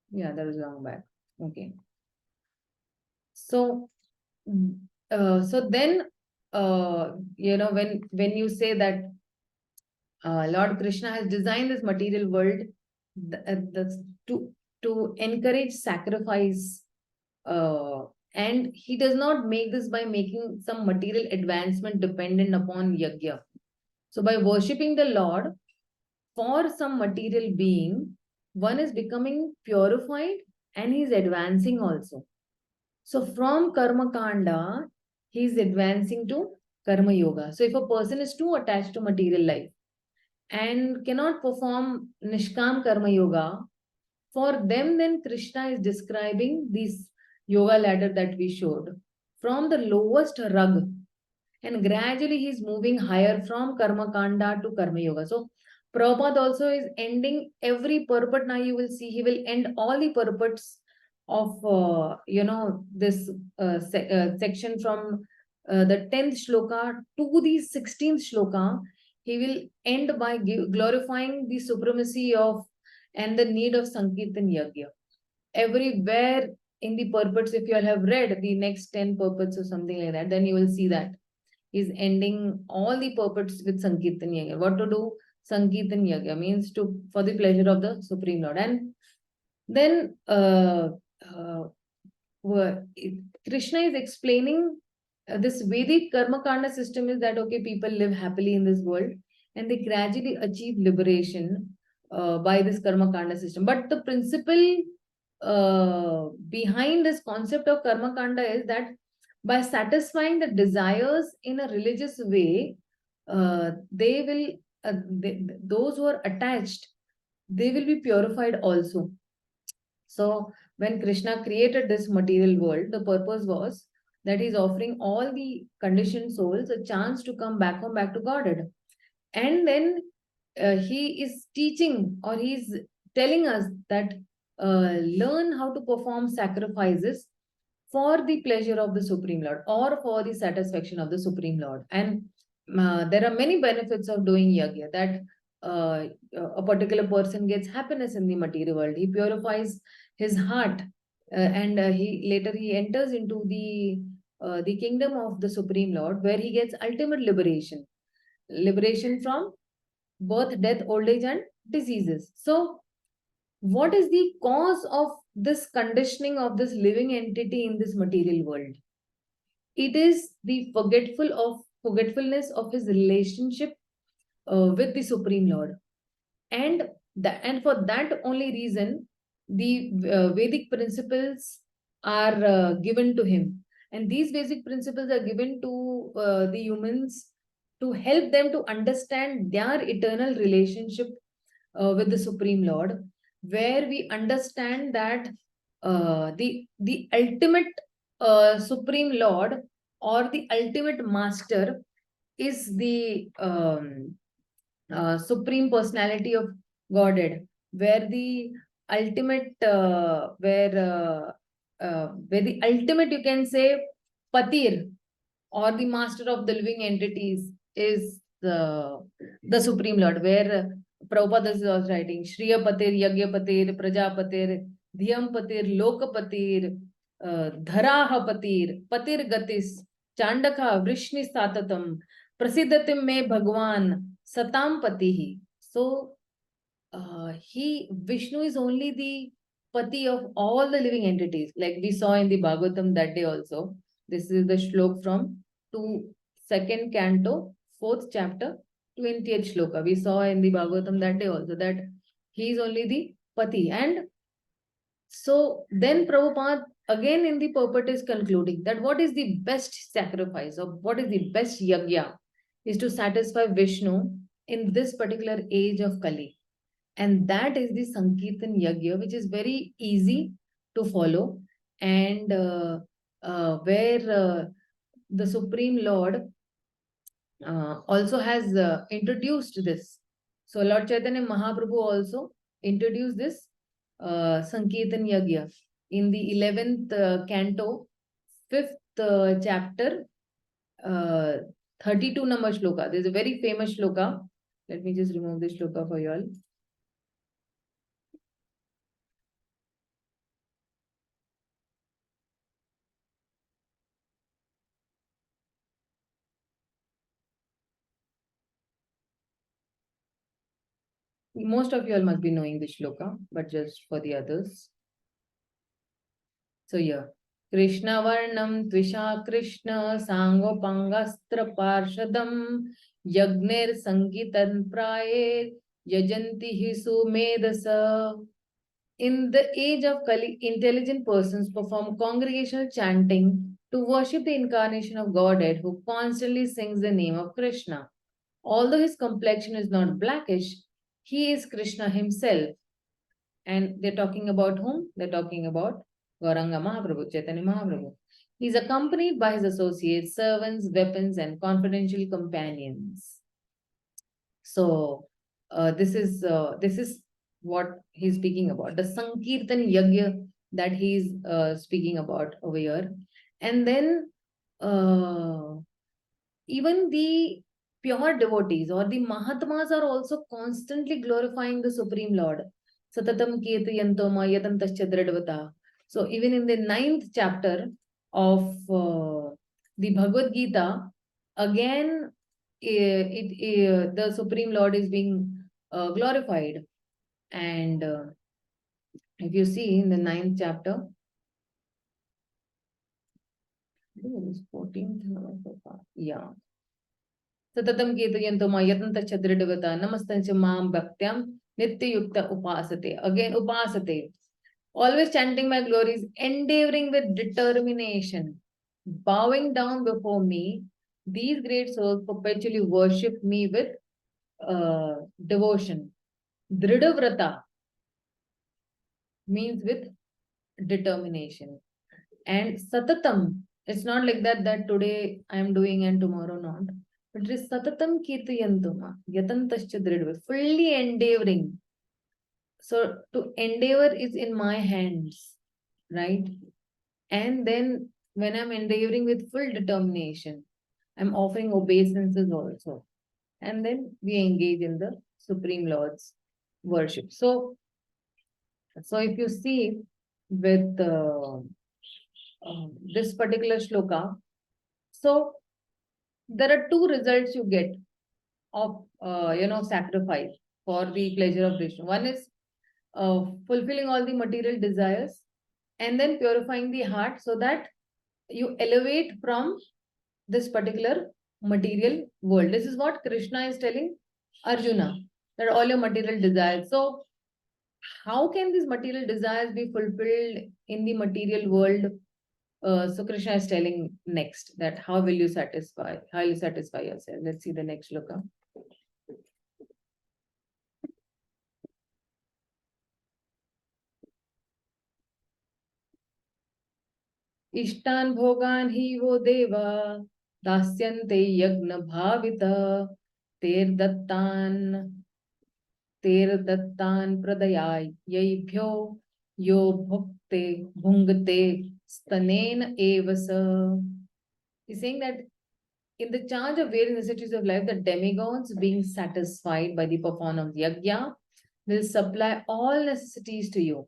Yeah, that was long back. Okay. So, so then, when you say that Lord Krishna has designed this material world to encourage sacrifice, and he does not make this by making some material advancement dependent upon yajna. So by worshipping the Lord for some material being, one is becoming purified and he is advancing also. So from karma kanda, he is advancing to karma yoga. So if a person is too attached to material life and cannot perform nishkam karma yoga, for them then Krishna is describing this yoga ladder that we showed from the lowest rug, and gradually he is moving higher from karma kanda to karma yoga. So Prabhupada also is ending every purport. Now you will see he will end all the purports of this section from the 10th shloka to the 16th shloka. He will end by glorifying the supremacy of and the need of Sankirtan Yagya. Everywhere in the purports, if you all have read the next 10 purports or something like that, then you will see that He's ending all the purports with Sankirtan Yagya. What to do? Sankirtan Yagya means for the pleasure of the Supreme Lord. And then Krishna is explaining this Vedic karma kanda system is that, okay, people live happily in this world and they gradually achieve liberation by this karma kanda system. But the principle behind this concept of karma kanda is that by satisfying the desires in a religious way, they will, those who are attached, they will be purified also. So when Krishna created this material world, the purpose was that he's offering all the conditioned souls a chance to come back home, back to Godhead. And then he is teaching, or he's telling us that learn how to perform sacrifices for the pleasure of the Supreme Lord or for the satisfaction of the Supreme Lord. And there are many benefits of doing yagya, that a particular person gets happiness in the material world. He purifies his heart, and he enters into the kingdom of the Supreme Lord, where he gets ultimate liberation from birth, death, old age, and diseases. So, what is the cause of this conditioning of this living entity in this material world? It is the forgetfulness of his relationship with the Supreme Lord. And for that only reason, the Vedic principles are given to him. And these basic principles are given to the humans to help them to understand their eternal relationship with the Supreme Lord, where we understand that the ultimate Supreme Lord or the ultimate Master is the Supreme Personality of Godhead, where the ultimate, where the ultimate, you can say, Patir, or the master of the living entities, is the Supreme Lord, where Prabhupada is also writing, Shriya Patir, Yagya Patir, Prajapatir, Dhyam Patir, Lokapatir, Dharaha Patir, Patir Gatis, Chandaka, Vrishni Satatam, Prasiddhatim Me Bhagwan, Satam Patihi. So, Vishnu is only the Pati of all the living entities, like we saw in the Bhagavatam that day also. This is the shlok from 2nd canto, 4th chapter, 20th shloka. We saw in the Bhagavatam that day also that he is only the Pati. And so then Prabhupada again in the purport is concluding that what is the best sacrifice, or what is the best yagya, is to satisfy Vishnu in this particular age of Kali. And that is the Sankirtan Yagya, which is very easy to follow, and where the Supreme Lord also has introduced this. So Lord Chaitanya Mahaprabhu also introduced this Sankirtan Yagya in the 11th canto, 5th chapter, 32 number shloka. There's a very famous shloka. Let me just remove this shloka for you all. Most of you all must be knowing this shloka, but just for the others. So here, Krishna Varnam Tvisha Krishna Sangopangastra Parshadam Yagnir Sangitan Praye Yajanti Hisu Medasa. In the age of Kali, intelligent persons perform congregational chanting to worship the incarnation of Godhead, who constantly sings the name of Krishna. Although his complexion is not blackish, he is Krishna himself. And they're talking about whom? They're talking about Gauranga Mahaprabhu, Chaitanya Mahaprabhu. He's accompanied by his associates, servants, weapons, and confidential companions. So this is what he's speaking about, the Sankirtan Yagya that he's speaking about over here. And then even the pure devotees or the Mahatmas are also constantly glorifying the Supreme Lord. Satatam Kirtayantoma Yatantascha Dradvata. So even in the 9th chapter of the Bhagavad Gita, again the Supreme Lord is being glorified. And if you see in the 9th chapter, I think it is 14th, yeah. Satatam Ketuyanto Mayatanta Chadridavata Namastancha Mam Bhaktyam Nityayukta Upasate. Again, Upasate. Always chanting my glories, endeavoring with determination, bowing down before me. These great souls perpetually worship me with devotion. Dridhavrata means with determination. And Satatam, it's not like that today I am doing and tomorrow not. But it is Satatam Kirtayantuma, Yatantascha Dridva, fully endeavoring. So to endeavor is in my hands, right? And then when I'm endeavoring with full determination, I'm offering obeisances also. And then we engage in the Supreme Lord's worship. So if you see with this particular shloka, so there are two results you get of sacrifice for the pleasure of Vishnu. One is fulfilling all the material desires and then purifying the heart so that you elevate from this particular material world. This is what Krishna is telling Arjuna, that all your material desires. So how can these material desires be fulfilled in the material world? So Krishna is telling next that how will you satisfy yourself. Let's see the next shloka. Ishtan bhogan hi wo deva dasyante yagna bhavita ter dattan pradayay yaibhyo yo bhungte stanena evasa. He's saying that in the charge of various necessities of life, the demigods, being satisfied by the performance of yajna, will supply all necessities to you.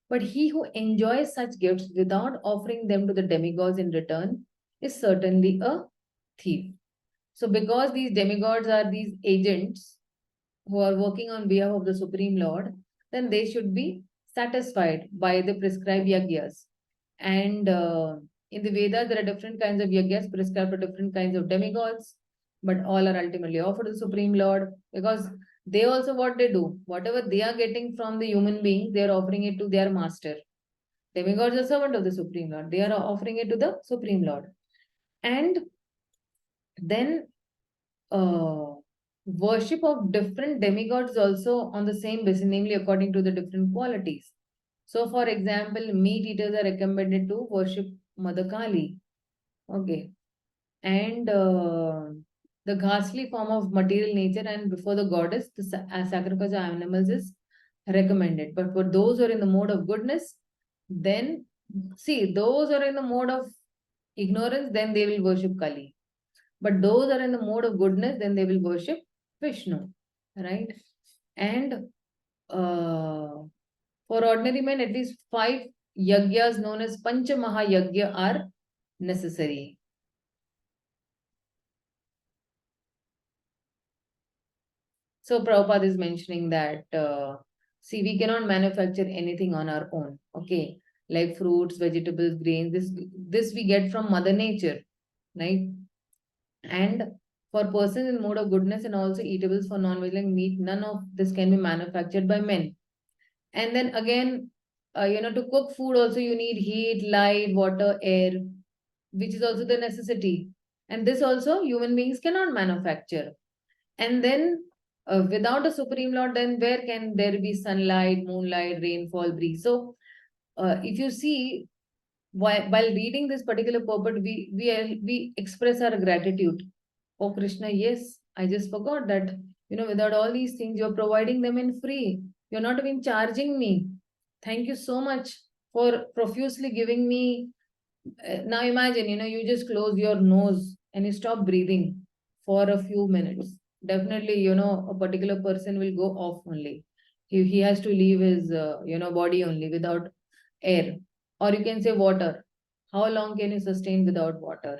But he who enjoys such gifts without offering them to the demigods in return is certainly a thief. So because these demigods are these agents who are working on behalf of the Supreme Lord, then they should be satisfied by the prescribed yajnas. And in the Vedas, there are different kinds of yajnas prescribed for different kinds of demigods, but all are ultimately offered to the Supreme Lord, because they also, what they do, whatever they are getting from the human being, they are offering it to their master. Demigods are servant of the Supreme Lord. They are offering it to the Supreme Lord. And then worship of different demigods also on the same basis, namely according to the different qualities. So, for example, meat eaters are recommended to worship Mother Kali. Okay. And the ghastly form of material nature and before the goddess, the sacrifice of animals is recommended. But for those who are in the mode of goodness, then see, those who are in the mode of ignorance, then they will worship Kali. But those are in the mode of goodness, then they will worship Vishnu, right? And for ordinary men, at least 5 yagyas known as Pancha Mahayagya are necessary. So Prabhupada is mentioning that, see, we cannot manufacture anything on our own, okay? Like fruits, vegetables, grains, this we get from Mother Nature, right? And for persons in mode of goodness and also eatables for non-vegetarian meat, none of this can be manufactured by men. And then again, to cook food also you need heat, light, water, air, which is also the necessity. And this also human beings cannot manufacture. And then without a Supreme Lord, then where can there be sunlight, moonlight, rainfall, breeze? So if you see, while reading this particular purport, we express our gratitude. Oh Krishna, yes, I just forgot that, without all these things, you're providing them in free. You're not even charging me. Thank you so much for profusely giving me. Now imagine, you just close your nose and you stop breathing for a few minutes. Definitely, a particular person will go off only. He has to leave his, body only without air. Or you can say water. How long can you sustain without water?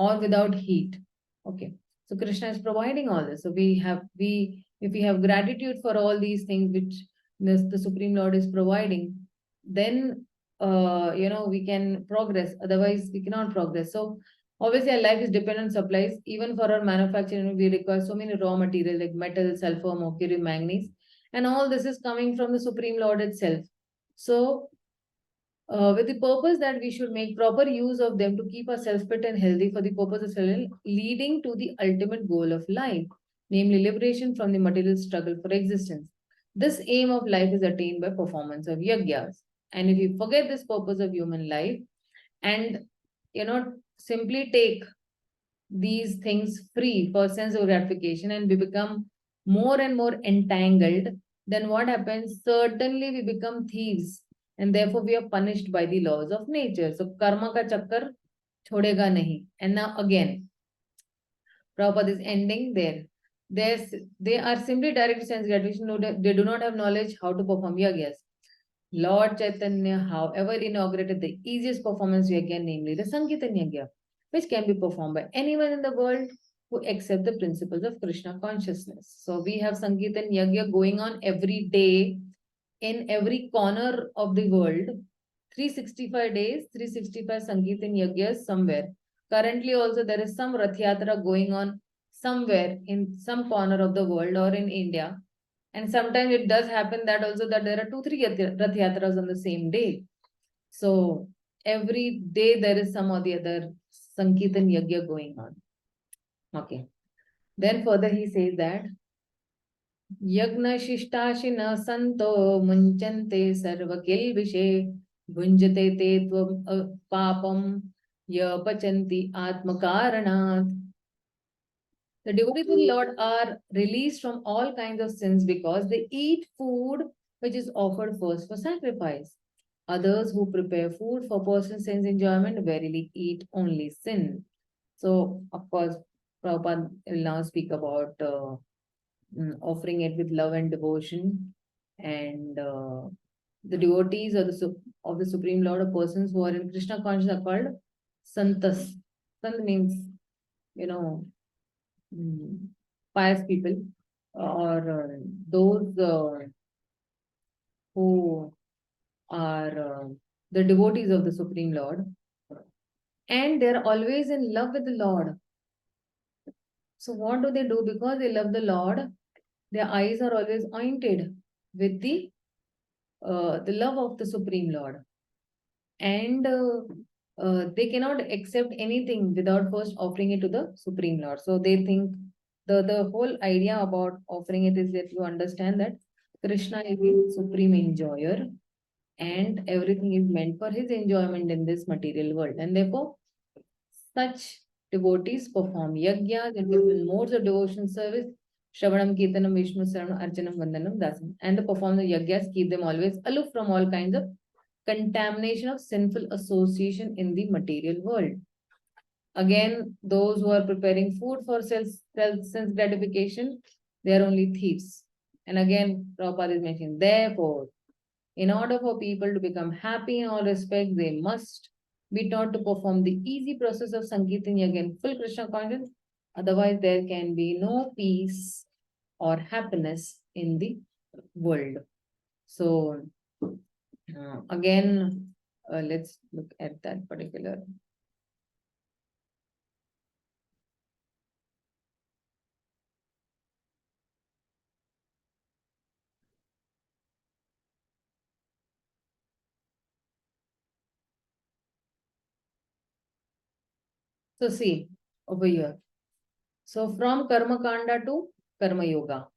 or without heat. Okay. So Krishna is providing all this. So if we have gratitude for all these things which the Supreme Lord is providing, then we can progress. Otherwise, we cannot progress. So obviously, our life is dependent on supplies. Even for our manufacturing, we require so many raw materials like metal, sulfur, mercury, manganese, and all this is coming from the Supreme Lord itself. So with the purpose that we should make proper use of them to keep ourselves fit and healthy for the purpose of leading to the ultimate goal of life, namely liberation from the material struggle for existence. This aim of life is attained by performance of yagyas. And if you forget this purpose of human life and simply take these things free for sense of gratification and we become more and more entangled, then what happens? Certainly we become thieves and therefore we are punished by the laws of nature. So karma ka chakkar chhodega nahi. And now again, Prabhupada is ending there. They are simply direct sense gratification. They do not have knowledge how to perform yagyas. Lord Chaitanya, however, inaugurated the easiest performance yagya, namely the Sankirtan yagya, which can be performed by anyone in the world who accept the principles of Krishna consciousness. So we have Sankirtan yagya going on every day in every corner of the world. 365 days, 365 Sankirtan yagyas somewhere. Currently also there is some Rath Yatra going on somewhere in some corner of the world or in India. And sometimes it does happen that also that there are 2-3 Rath Yatras on the same day. So every day there is some or the other Sankirtan Yagya going on. Okay. Then further he says that Yagna Shishtashina Santo Munchante Sarva Kilvishe Bhunjate Te Tvam Papam Ya Pachanti Atmakaranat. The devotees of the Lord are released from all kinds of sins because they eat food which is offered first for sacrifice. Others who prepare food for personal sense enjoyment verily eat only sin. So, of course, Prabhupada will now speak about offering it with love and devotion. And the devotees of the Supreme Lord, or persons who are in Krishna consciousness, are called Santas. Sant means, pious people or those who are the devotees of the Supreme Lord, and they're always in love with the Lord. So what do they do? Because they love the Lord, their eyes are always anointed with the love of the Supreme Lord, and they cannot accept anything without first offering it to the Supreme Lord. So they think the whole idea about offering it is that you understand that Krishna is the supreme enjoyer and everything is meant for his enjoyment in this material world. And therefore, such devotees perform yagyas and different modes of devotion service, Shravanam, Kirtanam, Vishnu, Saranam, Archanam, Vandanam, Dasam. And the performance of yagyas keep them always aloof from all kinds of contamination of sinful association in the material world. Again, those who are preparing food for sense gratification, they are only thieves. And again, Prabhupada is mentioning, therefore, in order for people to become happy in all respects, they must be taught to perform the easy process of Sankirtan again, full Krishna consciousness. Otherwise, there can be no peace or happiness in the world. So, again, let's look at that particular. So see over here. So from Karma Kanda to Karma Yoga.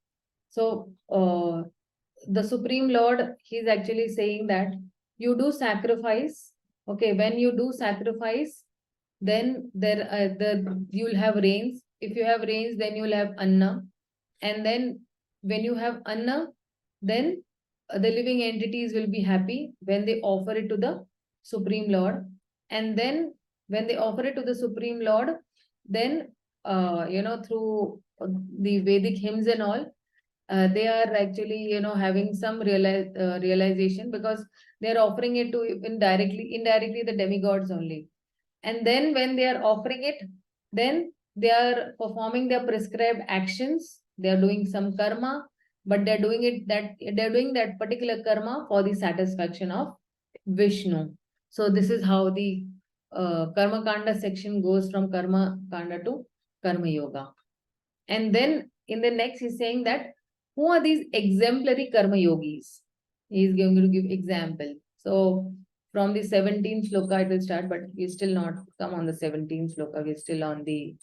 So the Supreme Lord, he's actually saying that you do sacrifice. Okay, when you do sacrifice, then you'll have rains. If you have rains, then you'll have anna. And then when you have anna, then the living entities will be happy when they offer it to the Supreme Lord. And then when they offer it to the Supreme Lord, then through the Vedic hymns and all, they are actually having some realization, because they are offering it to indirectly the demigods only. And then when they are offering it, then they are performing their prescribed actions. They are doing some karma, but they're doing that particular karma for the satisfaction of Vishnu. So this is how the Karma Kanda section goes from Karma Kanda to Karma Yoga. And then in the next, he's saying that who are these exemplary Karma Yogis? He's going to give example. So from the 17th sloka it will start, but we still not come on the 17th sloka. We're still on the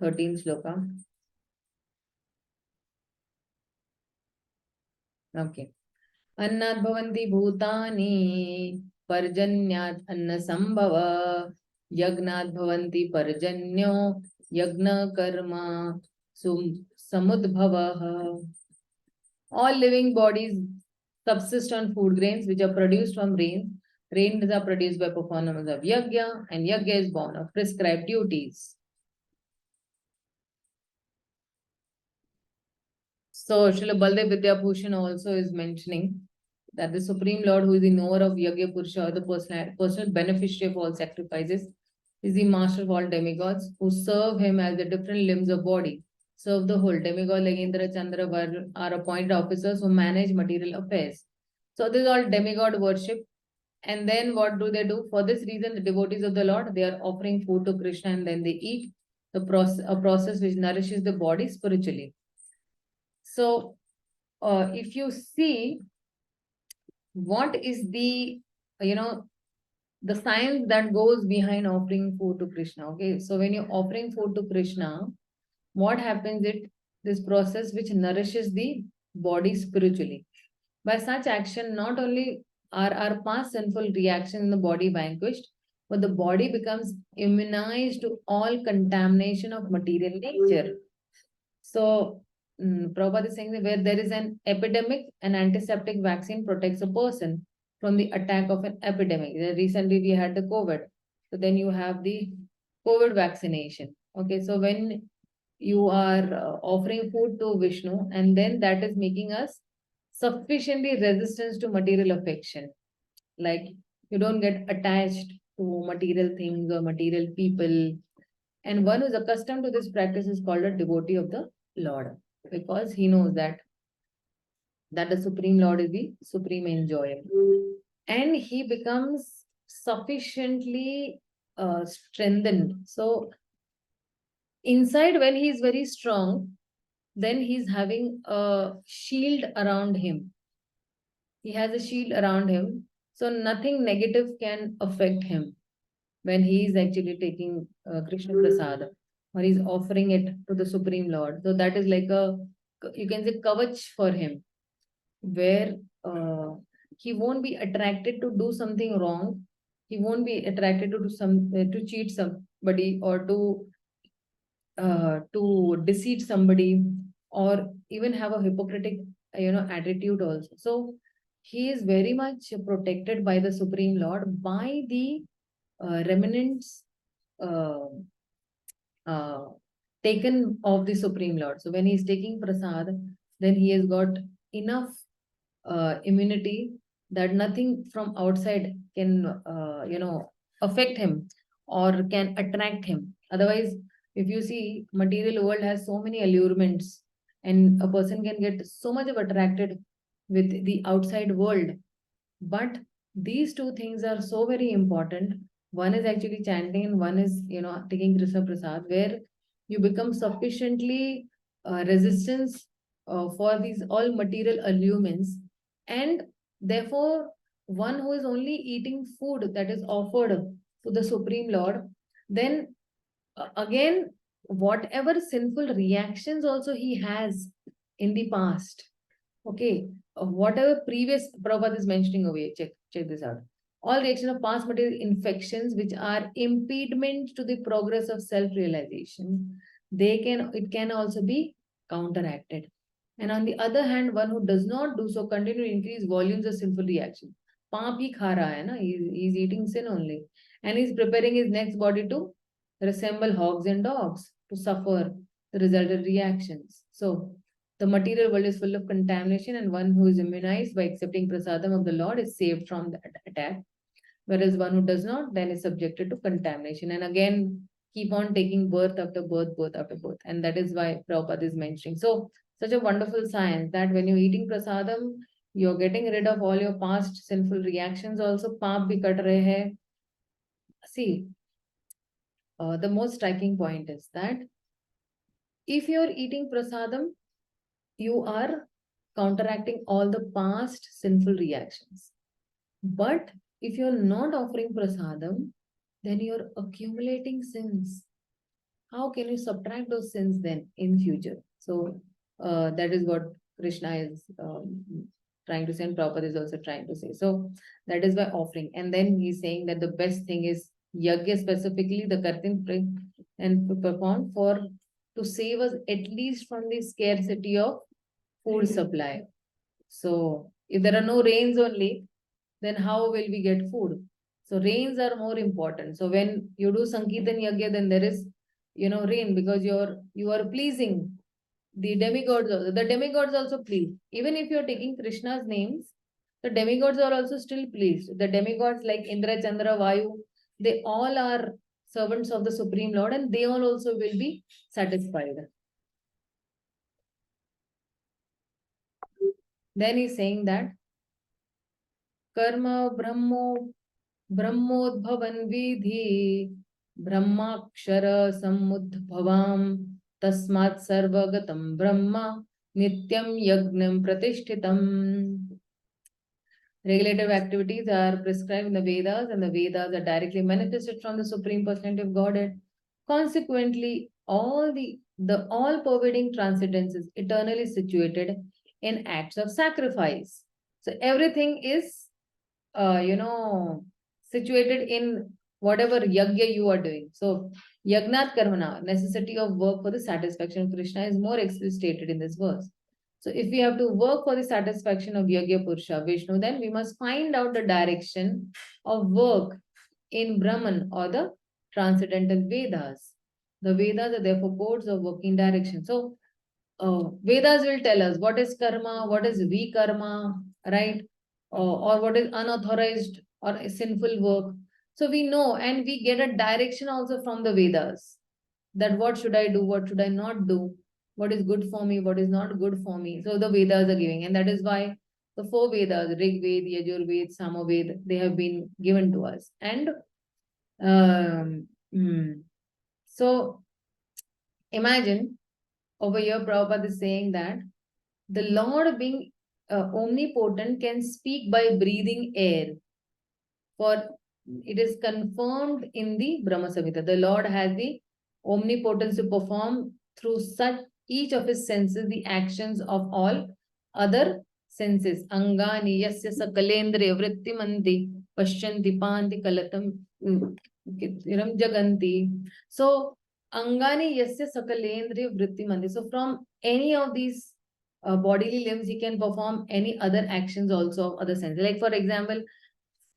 13th sloka. Okay. Annat bhavanti bhutani parjanyat anna sambhava yagnat bhavanti parjanyo yagna karma samudbhava. All living bodies subsist on food grains which are produced from rain. Rains are produced by performance of yagya, and yagya is born of prescribed duties. So Srila Baldev Vidyabhushan also is mentioning that the Supreme Lord, who is the knower of Yagya Purusha, or the personal beneficiary of all sacrifices, is the master of all demigods who serve him as the different limbs of body. Serve the whole. Demigod like Indra, Chandra, Varun are appointed officers who manage material affairs. So this is all demigod worship. And then what do they do? For this reason, the devotees of the Lord, they are offering food to Krishna and then they eat a process which nourishes the body spiritually. So if you see what is the, the science that goes behind offering food to Krishna. Okay, so when you're offering food to Krishna, what happens? This process which nourishes the body spiritually. By such action, not only are our past sinful reactions in the body vanquished, but the body becomes immunized to all contamination of material nature. So, Prabhupada is saying that where there is an epidemic, an antiseptic vaccine protects a person from the attack of an epidemic. Recently, we had the COVID. So then you have the COVID vaccination. Okay, so when you are offering food to Vishnu, and then that is making us sufficiently resistant to material affection. Like you don't get attached to material things or material people. And one who is accustomed to this practice is called a devotee of the Lord, because he knows that the Supreme Lord is the supreme enjoyer. And he becomes sufficiently strengthened. So inside, when he is very strong, then he's having a shield around him. He has a shield around him, so nothing negative can affect him when he is actually taking Krishna Prasad, or he's offering it to the Supreme Lord. So that is like a, you can say, kavach for him, where he won't be attracted to do something wrong. He won't be attracted to do to cheat somebody, or to deceive somebody, or even have a hypocritic attitude also. So he is very much protected by the Supreme Lord, by the remnants uh, uh, taken of the Supreme Lord. So when he is taking prasad, then he has got enough immunity that nothing from outside can affect him or can attract him. Otherwise, if you see, material world has so many allurements, and a person can get so much of attracted with the outside world. But these two things are so very important. One is actually chanting, and one is taking Krishna Prasad, where you become sufficiently resistance for these all material allurements. And therefore, one who is only eating food that is offered to the Supreme Lord, then again, whatever sinful reactions also he has in the past, okay, whatever previous Prabhupada is mentioning over here, check this out. All reaction of past material infections which are impediment to the progress of self-realization, it can also be counteracted. And on the other hand, one who does not do so continue to increase volumes of sinful reaction. Paap hi kha raha hai na, he's eating sin only. And he's preparing his next body to resemble hogs and dogs, to suffer the resultant reactions. So the material world is full of contamination, and one who is immunized by accepting prasadam of the Lord is saved from that attack, whereas one who does not then is subjected to contamination. And again, keep on taking birth after birth, birth after birth. And that is why Prabhupada is mentioning. So, such a wonderful science that when you're eating prasadam, you're getting rid of all your past sinful reactions. Also, paap bhi kat rahe hai. See, the most striking point is that if you're eating prasadam, you are counteracting all the past sinful reactions. But if you're not offering prasadam, then you're accumulating sins. How can you subtract those sins then in future? So that is what Krishna is trying to say, and Prabhupada is also trying to say. So that is by offering. And then he's saying that the best thing is yajna, specifically the kartin and perform for to save us at least from the scarcity of food supply. So if there are no rains only, then how will we get food? So rains are more important. So when you do Sankirtan Yagya, then there is, rain, because you are pleasing the demigods also. The demigods also please. Even if you're taking Krishna's names, the demigods are also still pleased. The demigods like Indra, Chandra, Vayu, they all are servants of the Supreme Lord, and they all also will be satisfied. Then he's saying that कर्म ब्रह्मोद्भवन विधि ब्रह्माक्षर समुद्भवाम तस्मात् सर्वगतम ब्रह्म नित्यम यज्ञम प्रतिष्ठितम. Regulative activities are prescribed in the Vedas, and the Vedas are directly manifested from the Supreme Personality of Godhead. Consequently, the all-pervading transcendence is eternally situated in acts of sacrifice. So everything is, situated in whatever yajna you are doing. So yagnat karmana, necessity of work for the satisfaction of Krishna, is more explicitly stated in this verse. So if we have to work for the satisfaction of Yagya Purusha, Vishnu, then we must find out the direction of work in Brahman or the transcendental Vedas. The Vedas are therefore codes of working direction. So Vedas will tell us what is karma, what is vikarma, right? Or what is unauthorized or sinful work. So we know, and we get a direction also from the Vedas, that what should I do, what should I not do, what is good for me, what is not good for me. So the Vedas are giving, and that is why the four Vedas, Rig Ved, Yajur Ved, Samaved, they have been given to us. And so imagine over here Prabhupada is saying that the Lord, being omnipotent, can speak by breathing air. For it is confirmed in the Brahma Samhita. The Lord has the omnipotence to perform through such each of his senses the actions of all other senses. Angani yasya sakalendriya vrittimanti pashyanti panti kalatam jaganti. So Angani yasya sakalendriya vrittimanti. So from any of these bodily limbs, he can perform any other actions also of other senses. Like for example,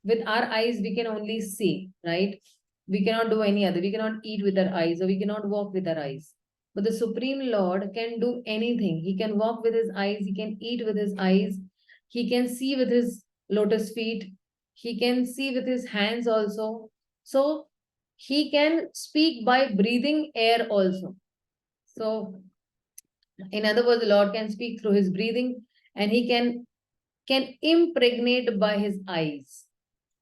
with our eyes, we can only see, right? We cannot do any other. We cannot eat with our eyes, or we cannot walk with our eyes. But the Supreme Lord can do anything. He can walk with his eyes. He can eat with his eyes. He can see with his lotus feet. He can see with his hands also. So he can speak by breathing air also. So in other words, the Lord can speak through his breathing, and he can impregnate by his eyes.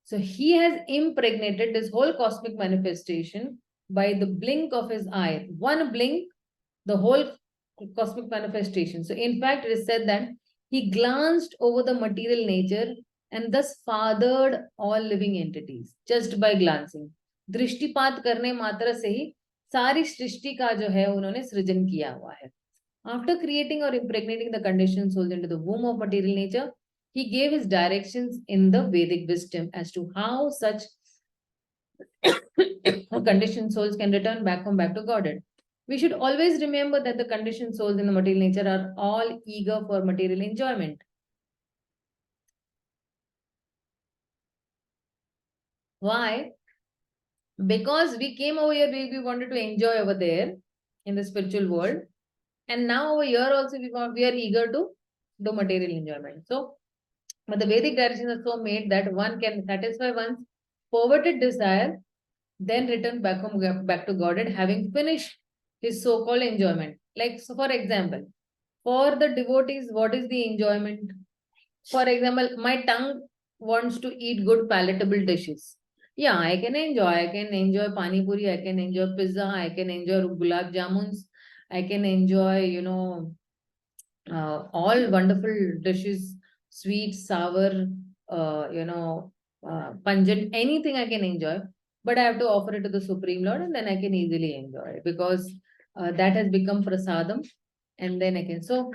So he has impregnated this whole cosmic manifestation by the blink of his eye. One blink, the whole cosmic manifestation. So in fact, it is said that he glanced over the material nature and thus fathered all living entities just by glancing. दृष्टिपात करने मात्र से ही सारी सृष्टि का जो है उन्होंने सृजन किया हुआ है. After creating or impregnating the conditioned souls into the womb of material nature, he gave his directions in the Vedic wisdom as to how such conditioned souls can return back to Godhead. We should always remember that the conditioned souls in the material nature are all eager for material enjoyment. Why? Because we came over here, we wanted to enjoy over there in the spiritual world. And now over here also we are eager to do material enjoyment. So, but the Vedic directions are so made that one can satisfy one's perverted desire then return back home, back to Godhead, having finished his so-called enjoyment. Like, so for example, for the devotees, what is the enjoyment? For example, my tongue wants to eat good palatable dishes. Yeah, I can enjoy. I can enjoy pani puri. I can enjoy pizza. I can enjoy gulab jamuns. I can enjoy, all wonderful dishes, sweet, sour, pungent, anything I can enjoy. But I have to offer it to the Supreme Lord, and then I can easily enjoy it because that has become prasadam, and then I can. So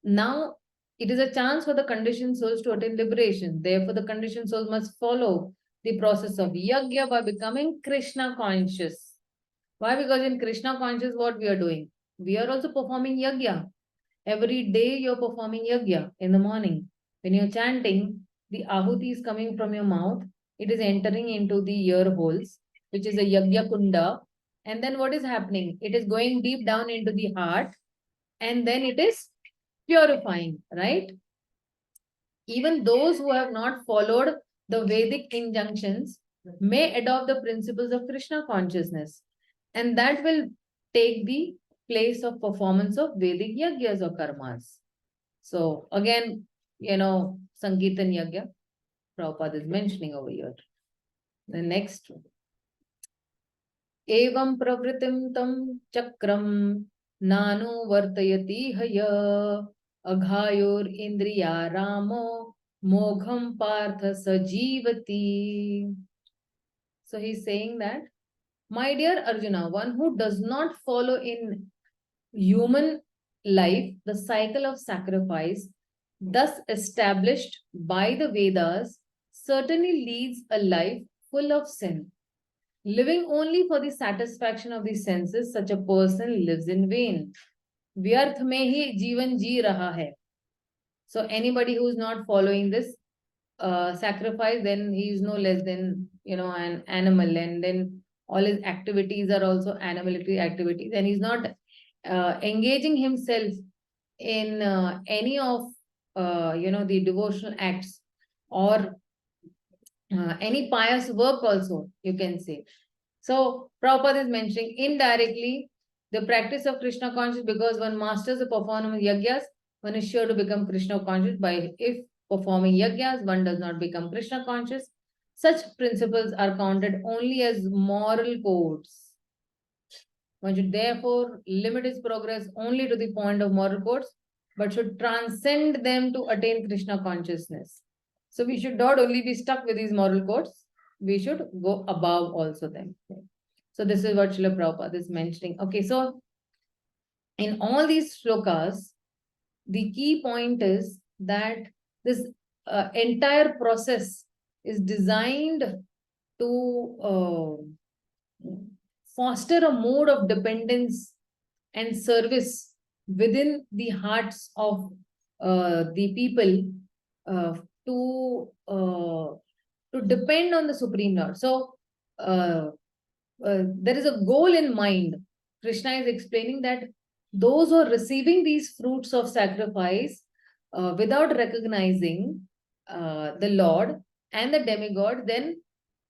now it is a chance for the conditioned souls to attain liberation. Therefore, the conditioned souls must follow the process of yajna by becoming Krishna conscious. Why? Because in Krishna conscious, what we are doing? We are also performing yajna. Every day you're performing yajna in the morning. When you're chanting, the ahuti is coming from your mouth. It is entering into the ear holes, which is a yajna kunda. And then what is happening? It is going deep down into the heart, and then it is purifying, right? Even those who have not followed the Vedic injunctions may adopt the principles of Krishna consciousness, and that will take the place of performance of Vedic yajnas or karmas. So again, Sankirtan yajna, Prabhupada is mentioning over here. The next one. Evam pravritim tam chakram nanu vartayati haya aghayor indriya ramo mogham partha sajivati. So he's saying that, my dear Arjuna, one who does not follow in human life the cycle of sacrifice thus established by the Vedas certainly leads a life full of sin. Living only for the satisfaction of the senses, such a person lives in vain. Vyarth mein hi jeevan ji raha hai. So anybody who is not following this sacrifice, then he is no less than, an animal, and then all his activities are also animalistic activities, and he's not engaging himself in any of, the devotional acts or any pious work also, you can say. So Prabhupada is mentioning indirectly the practice of Krishna conscious, because one masters the performance of yajnas, one is sure to become Krishna conscious. By if performing yajnas, one does not become Krishna conscious. Such principles are counted only as moral codes. One should therefore limit his progress only to the point of moral codes, but should transcend them to attain Krishna consciousness. So we should not only be stuck with these moral codes, we should go above also them. So this is what Srila Prabhupada is mentioning. Okay, so in all these shlokas, the key point is that this entire process is designed to foster a mode of dependence and service within the hearts of the people uh, to depend on the Supreme Lord. So there is a goal in mind. Krishna is explaining that those who are receiving these fruits of sacrifice without recognizing the Lord and the demigod, then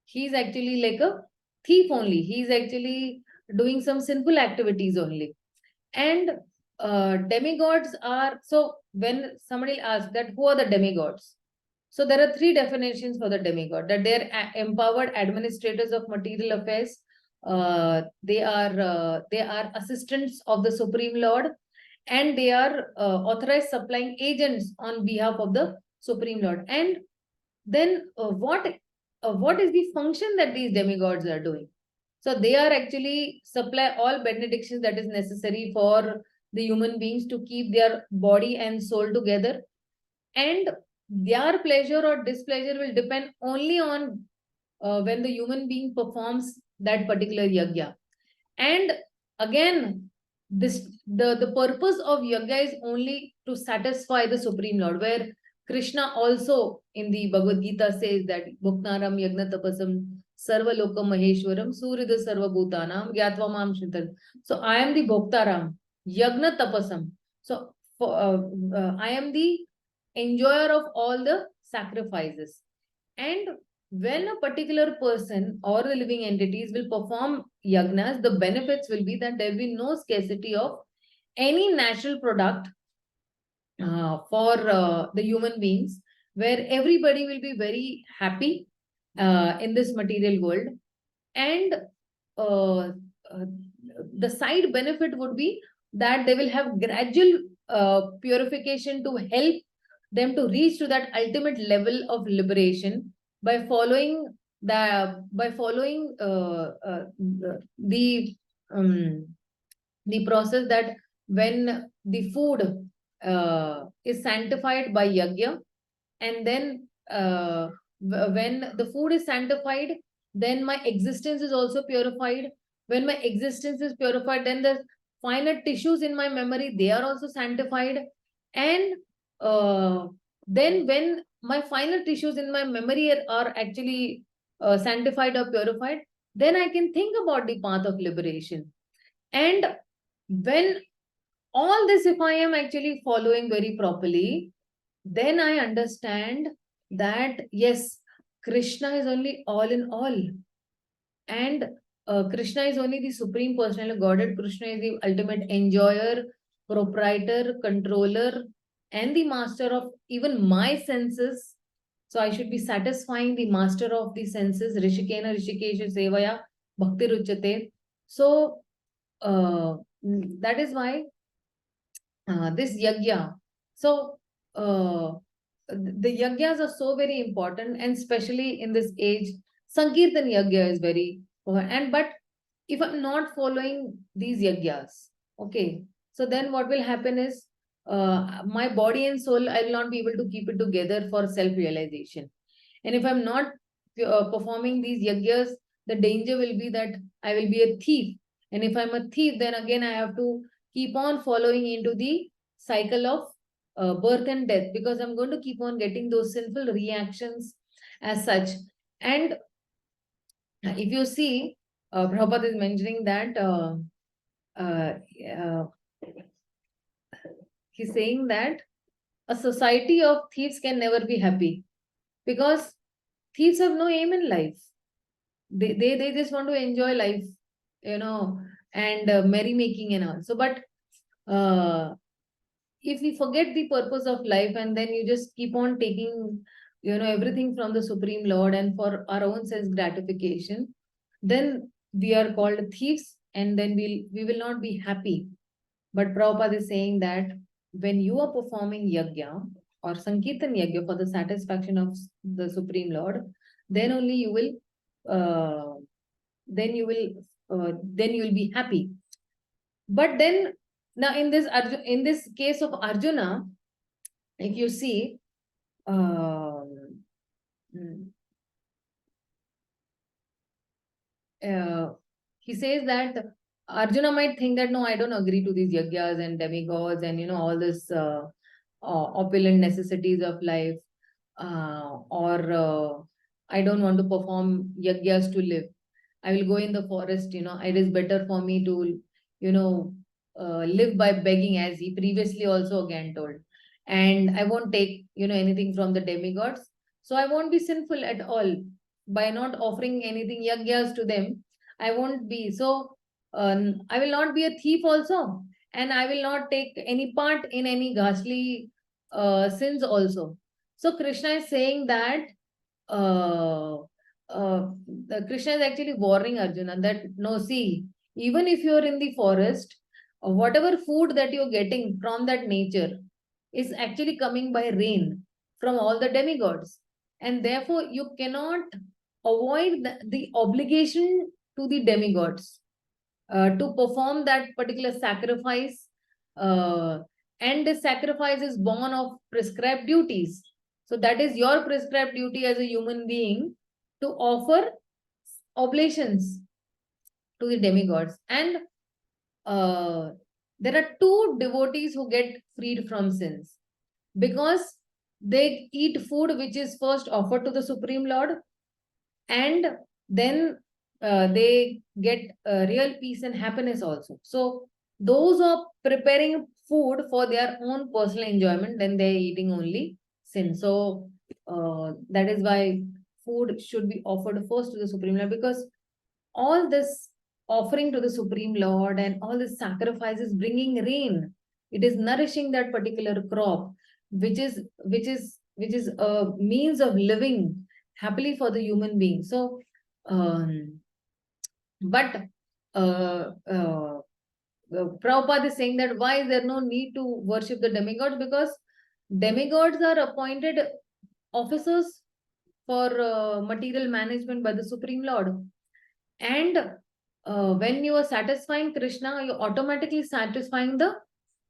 he's actually like a thief only. He's actually doing some sinful activities only. And demigods are, so when somebody asks that who are the demigods, so there are three definitions for the demigod: that they are empowered administrators of material affairs, they are assistants of the Supreme Lord, and they are authorized supplying agents on behalf of the Supreme Lord. And then what is the function that these demigods are doing? So they are actually supply all benedictions that is necessary for the human beings to keep their body and soul together, and their pleasure or displeasure will depend only on when the human being performs that particular yajna. And again, the purpose of yajna is only to satisfy the Supreme Lord, where Krishna also in the Bhagavad Gita says that Bhuknaram Yagna Tapasam Sarva Loka Maheshwaram Surida Sarva Bhutanam Gyatva Mam Shintan. So I am the Bhoktaram, Yagna Tapasam. So I am the enjoyer of all the sacrifices. And when a particular person or the living entities will perform yagnas, the benefits will be that there will be no scarcity of any natural product for the human beings, where everybody will be very happy in this material world. And uh, uh, the side benefit would be that they will have gradual purification to help them to reach to that ultimate level of liberation by following the um, the process, that when the food is sanctified by yajna, and then when the food is sanctified, then my existence is also purified. When my existence is purified, then the finer tissues in my memory, they are also sanctified. And uh, then when my finer tissues in my memory are actually sanctified or purified, then I can think about the path of liberation. And when all this, if I am actually following very properly, then I understand that yes, Krishna is only all in all. And Krishna is only the Supreme Personality of Godhead. Krishna is the ultimate enjoyer, proprietor, controller, and the master of even my senses. So I should be satisfying the master of the senses. Rishikena Rishikesha Sevaya Bhakti Ruchate. So that is why this yagya. So the yagyas are so very important, and especially in this age, Sankirtan yagya is very and but if I'm not following these yagyas, okay, so then what will happen is my body and soul, I will not be able to keep it together for self-realization. And if I'm not performing these yagyas, the danger will be that I will be a thief. And if I'm a thief, then again I have to keep on following into the cycle of birth and death, because I'm going to keep on getting those sinful reactions as such. And if you see, Prabhupada is mentioning that uh, uh, he's saying that a society of thieves can never be happy, because thieves have no aim in life. They just want to enjoy life, you know, and merrymaking and all. So, but uh, if we forget the purpose of life, and then you just keep on taking, you know, everything from the Supreme Lord and for our own sense gratification, then we are called thieves, and then we will not be happy. But Prabhupada is saying that when you are performing yajna or Sankirtan yajna for the satisfaction of the Supreme Lord, then only you will uh, then you will then you will be happy. But then now in this case of Arjuna, if you see, um, mm, he says that Arjuna might think that no, I don't agree to these yagyas and demigods and, you know, all this opulent necessities of life, or I don't want to perform yagyas to live. I will go in the forest, you know, it is better for me to, you know, live by begging, as he previously also again told. And I won't take, you know, anything from the demigods. So I won't be sinful at all by not offering anything yagyas to them. I won't be. So I will not be a thief also. And I will not take any part in any ghastly sins also. So Krishna is saying that uh, Krishna is actually warning Arjuna that no, see, even if you're in the forest, whatever food that you're getting from that nature is actually coming by rain from all the demigods. And therefore, you cannot avoid the obligation to the demigods to perform that particular sacrifice. And the sacrifice is born of prescribed duties. So that is your prescribed duty as a human being, to offer oblations to the demigods. And there are two devotees who get freed from sins, because they eat food which is first offered to the Supreme Lord, and then they get real peace and happiness also. So those who are preparing food for their own personal enjoyment, then they're eating only sin. So that is why food should be offered first to the Supreme Lord, because all this offering to the Supreme Lord and all this sacrifice is bringing rain. It is nourishing that particular crop, which is a means of living happily for the human being. So, but Prabhupada is saying that why is there no need to worship the demigods? Because demigods are appointed officers for material management by the Supreme Lord. And when you are satisfying Krishna, you're automatically satisfying the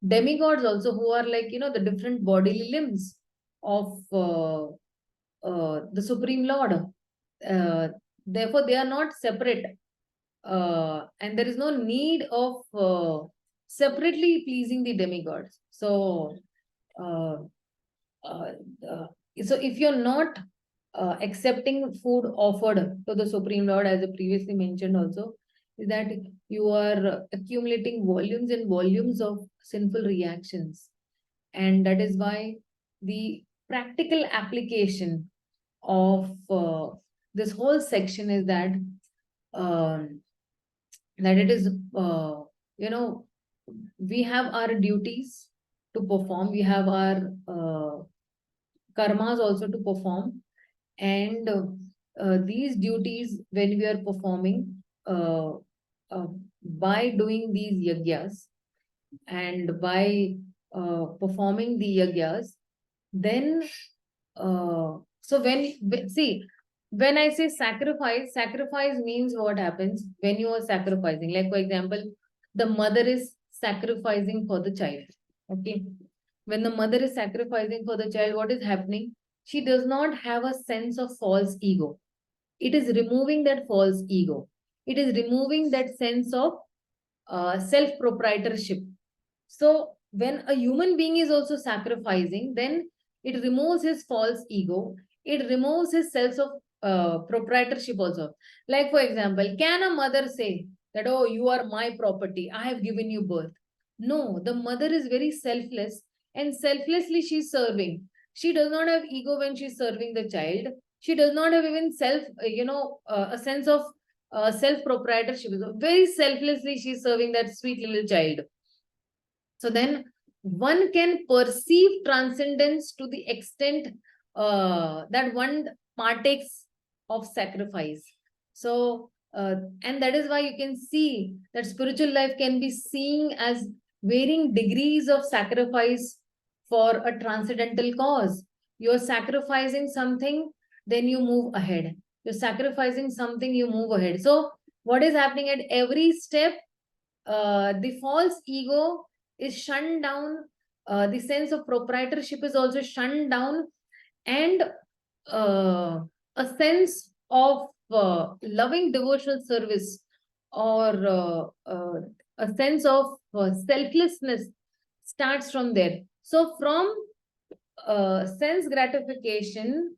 demigods also, who are like, the different bodily limbs of the Supreme Lord. Therefore, they are not separate. And there is no need of separately pleasing the demigods. So, uh, uh, uh, so if you're not accepting food offered to the Supreme Lord, as I previously mentioned also, is that you are accumulating volumes and volumes of sinful reactions. And that is why the practical application of this whole section is um, that it is, we have our duties to perform, we have our karmas also to perform, and these duties, when we are performing uh, by doing these yagyas and by performing the yagyas, then so see, when I say sacrifice means what happens when you are sacrificing. Like, for example, the mother is sacrificing for the child. Okay. When the mother is sacrificing for the child, what is happening? She does not have a sense of false ego. It is removing that false ego. It is removing that sense of self-proprietorship. So when a human being is also sacrificing, then it removes his false ego. It removes his sense of proprietorship also. Like, for example, can a mother say that, oh, you are my property, I have given you birth? No, the mother is very selfless, and selflessly she's serving. She does not have ego when she's serving the child. She does not have even a sense of self proprietorship. Very selflessly she's serving that sweet little child. So then one can perceive transcendence to the extent that one partakes of sacrifice. So, and that is why you can see that spiritual life can be seen as varying degrees of sacrifice for a transcendental cause. You're sacrificing something, then you move ahead. You're sacrificing something, you move ahead. So, what is happening at every step? The false ego is shunned down, the sense of proprietorship is also shunned down, and a sense of loving devotional service, or a sense of selflessness starts from there. So from sense gratification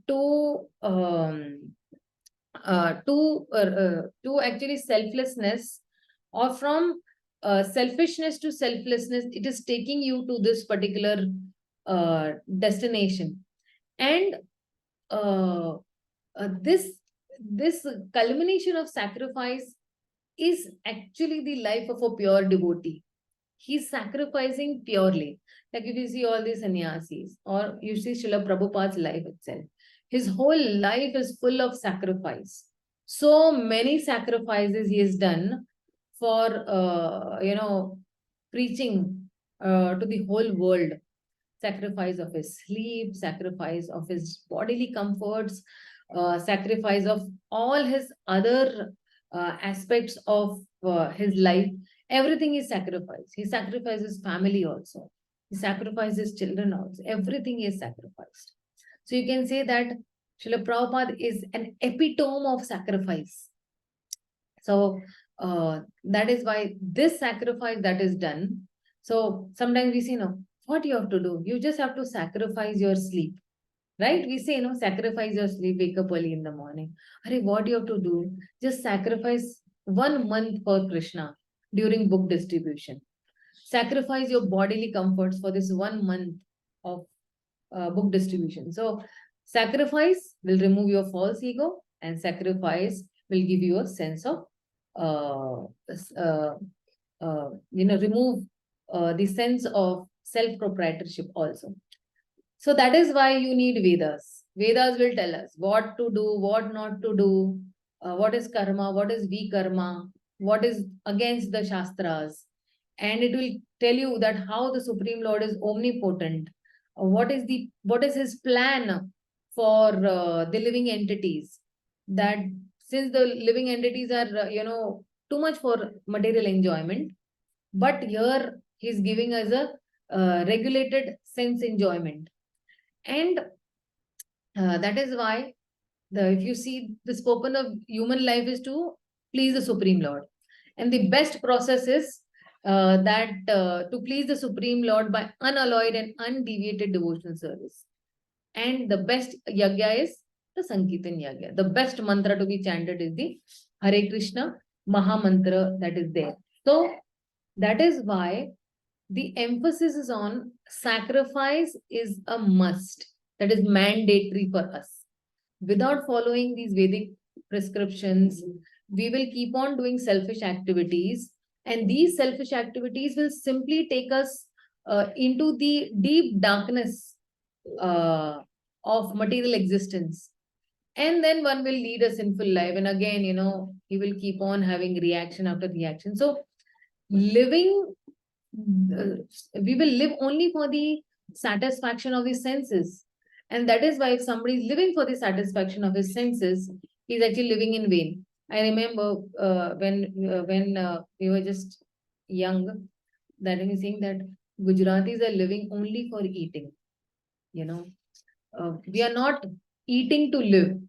to to actually selflessness, or from selfishness to selflessness, it is taking you to this particular destination. And uh, this culmination of sacrifice is actually the life of a pure devotee. He's sacrificing purely. Like if you see all these sannyasis, or you see Srila Prabhupada's life itself, his whole life is full of sacrifice. So many sacrifices he has done for, preaching to the whole world. Sacrifice of his sleep, sacrifice of his bodily comforts, sacrifice of all his other aspects of his life. Everything is sacrificed. He sacrifices family also. He sacrifices children also. Everything is sacrificed. So you can say that Srila Prabhupada is an epitome of sacrifice. So that is why this sacrifice that is done. So sometimes we say, no, what you have to do? You just have to sacrifice your sleep. Right? We say, sacrifice your sleep, wake up early in the morning. Hurry, what you have to do? Just sacrifice 1 month for Krishna during book distribution. Sacrifice your bodily comforts for this 1 month of book distribution. So Sacrifice will remove your false ego, and sacrifice will give you a sense of, remove the sense of self-proprietorship also. So that is why you need Vedas. Vedas will tell us what to do, what not to do, what is karma, what is vikarma, what is against the Shastras. And it will tell you that how the Supreme Lord is omnipotent. What is his plan for the living entities? That since the living entities are, too much for material enjoyment, but here he's giving us a regulated sense enjoyment. And that is why if you see the spoken of human life is to please the Supreme Lord. And the best process is that to please the Supreme Lord by unalloyed and undeviated devotional service. And the best yagya is the Sankirtan yagya. The best mantra to be chanted is the Hare Krishna Maha Mantra that is there. So that is why the emphasis is on sacrifice is a must. That is mandatory for us. Without following these Vedic prescriptions, we will keep on doing selfish activities, and these selfish activities will simply take us into the deep darkness of material existence. And then one will lead a sinful life, and again, he will keep on having reaction after reaction. So living, we will live only for the satisfaction of the senses. And that is why if somebody is living for the satisfaction of his senses, he's actually living in vain. I remember when we were just young, that he was saying that Gujaratis are living only for eating. We are not eating to live.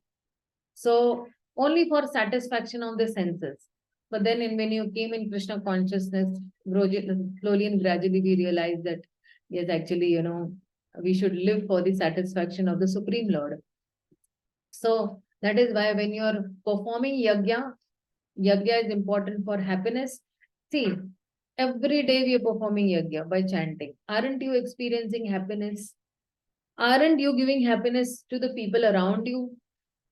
So only for satisfaction of the senses. But then when you came in Krishna consciousness, slowly and gradually we realized that, yes, actually, we should live for the satisfaction of the Supreme Lord. So that is why when you're performing yagya is important for happiness. See, every day we are performing yagya by chanting. Aren't you experiencing happiness? Aren't you giving happiness to the people around you?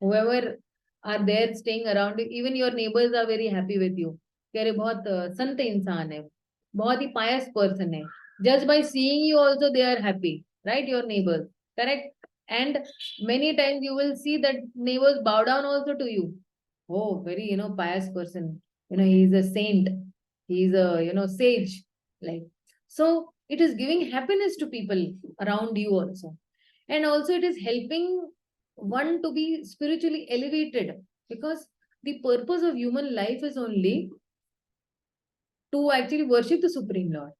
Whoever are there staying around you, even your neighbors are very happy with you. अरे बहुत संत इंसान है, बहुत ही pious person है. Just by seeing you also they are happy, right? Your neighbors, correct? And many times you will see that neighbors bow down also to you. Oh, very pious person. He is a saint. He is a sage. Like so, it is giving happiness to people around you also, and also it is helping one to be spiritually elevated, because the purpose of human life is only to actually worship the Supreme Lord.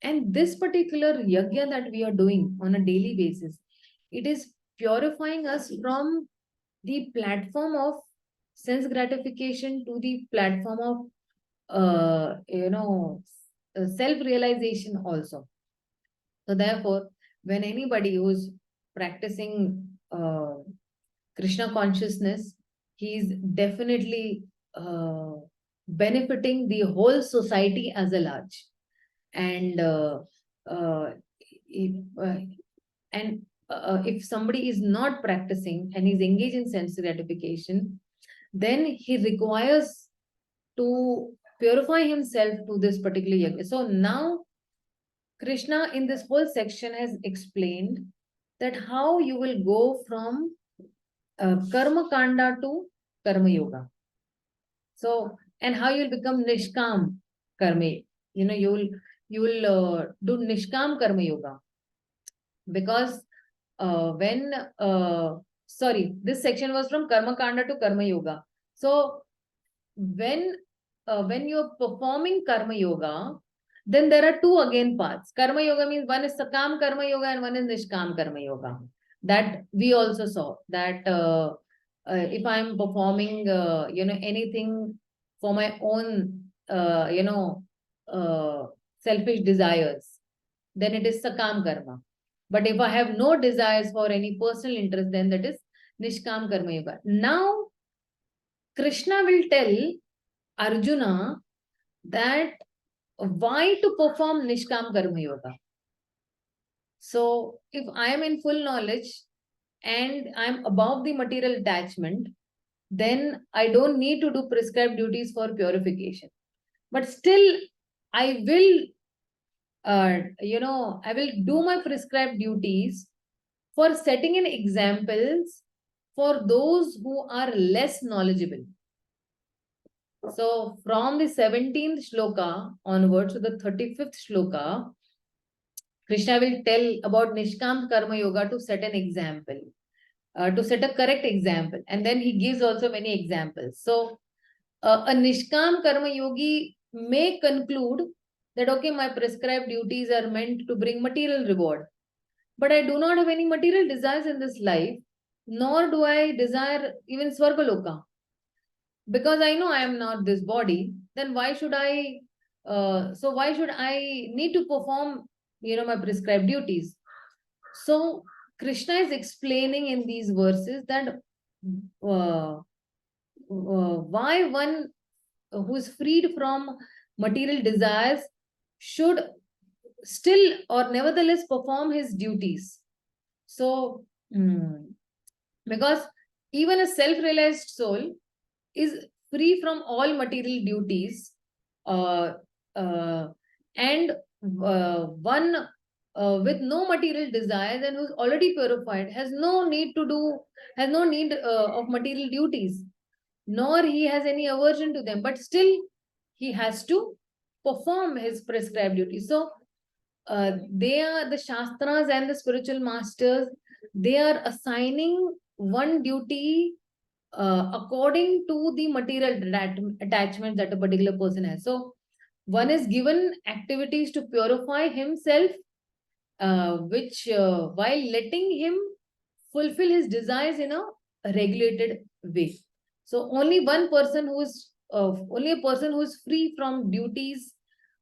And this particular yagya that we are doing on a daily basis, it is purifying us from the platform of sense gratification to the platform of self-realization also. So therefore, when anybody who's practicing Krishna consciousness, he's definitely benefiting the whole society as a large. And if somebody is not practicing and is engaged in sense gratification, then he requires to purify himself to this particular yagya. So now Krishna in this whole section has explained that how you will go from karma kanda to karma yoga. So, and how you will become nishkam karma. You will do nishkam karma yoga, because this section was from karma kanda to karma yoga. So when you're performing karma yoga, then there are two again paths. Karma yoga means one is sakam karma yoga and one is nishkam karma yoga. That we also saw that if I'm performing anything for my own selfish desires, then it is sakam karma. But if I have no desires for any personal interest, then that is nishkam karma yoga. Now Krishna will tell Arjuna that why to perform nishkam karma yoga. So if I am in full knowledge and I'm above the material attachment, then I don't need to do prescribed duties for purification. But still, I will, I will do my prescribed duties for setting in examples for those who are less knowledgeable. So from the 17th shloka onwards to the 35th shloka, Krishna will tell about Nishkam Karma Yoga to set an example, to set a correct example. And then he gives also many examples. So a Nishkam Karma Yogi may conclude that, okay, my prescribed duties are meant to bring material reward. But I do not have any material desires in this life, nor do I desire even Swargaloka. Because I know I am not this body, then why should why should I need to perform, my prescribed duties? So Krishna is explaining in these verses that why one who is freed from material desires should still or nevertheless perform his duties. So, because even a self-realized soul is free from all material duties, uh, uh, and one with no material desires and who's already purified has no need of material duties, nor he has any aversion to them, but still he has to perform his prescribed duties. So they are the Shastras and the spiritual masters, they are assigning one duty according to the material attachment that a particular person has. So one is given activities to purify himself, which while letting him fulfill his desires in a regulated way. So only a person who is free from duties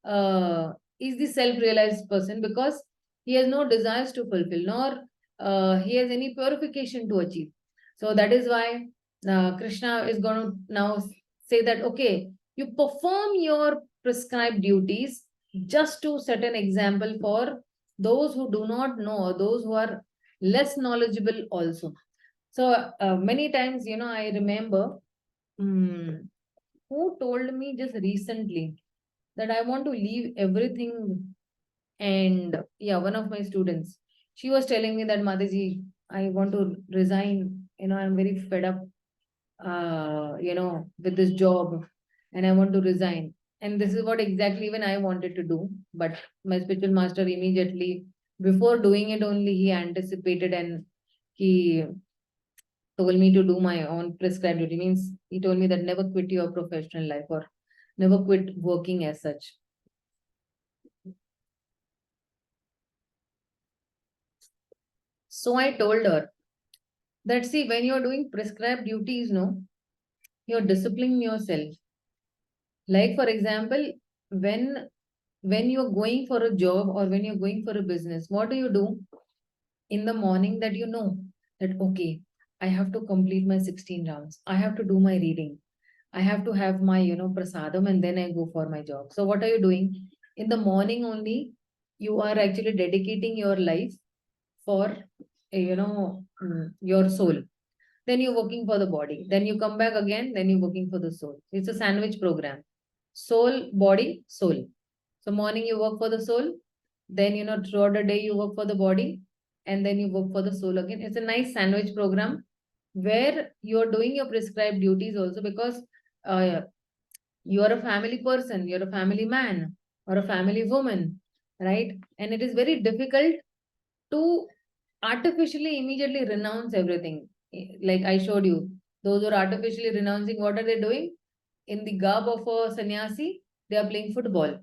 is the self-realized person, because he has no desires to fulfill, nor he has any purification to achieve. So that is why Krishna is going to now say that, okay, you perform your prescribed duties just to set an example for those who do not know, or those who are less knowledgeable also. So many times, I remember, who told me just recently that I want to leave everything. And yeah, one of my students, she was telling me that, Mataji, I want to resign. I'm very fed up, with this job, and I want to resign. And this is what exactly even I wanted to do. But my spiritual master immediately, before doing it only, he anticipated, and he told me to do my own prescribed duty. Means he told me that never quit your professional life, or never quit working as such. So I told her that, see, when you're doing prescribed duties, no, you're disciplining yourself. Like, for example, when you're going for a job or when you're going for a business, what do in the morning? That that, okay, I have to complete my 16 rounds. I have to do my reading. I have to have my, prasadam, and then I go for my job. So what are you doing? In the morning only, you are actually dedicating your life for, your soul. Then you're working for the body. Then you come back again. Then you're working for the soul. It's a sandwich program. Soul, body, soul. So morning you work for the soul. Then, throughout the day you work for the body. And then you work for the soul again. It's a nice sandwich program where you're doing your prescribed duties also, because you're a family person, you're a family man or a family woman, right? And it is very difficult to artificially immediately renounce everything. Like I showed you, those who are artificially renouncing, what are they doing? In the garb of a sannyasi, they are playing football,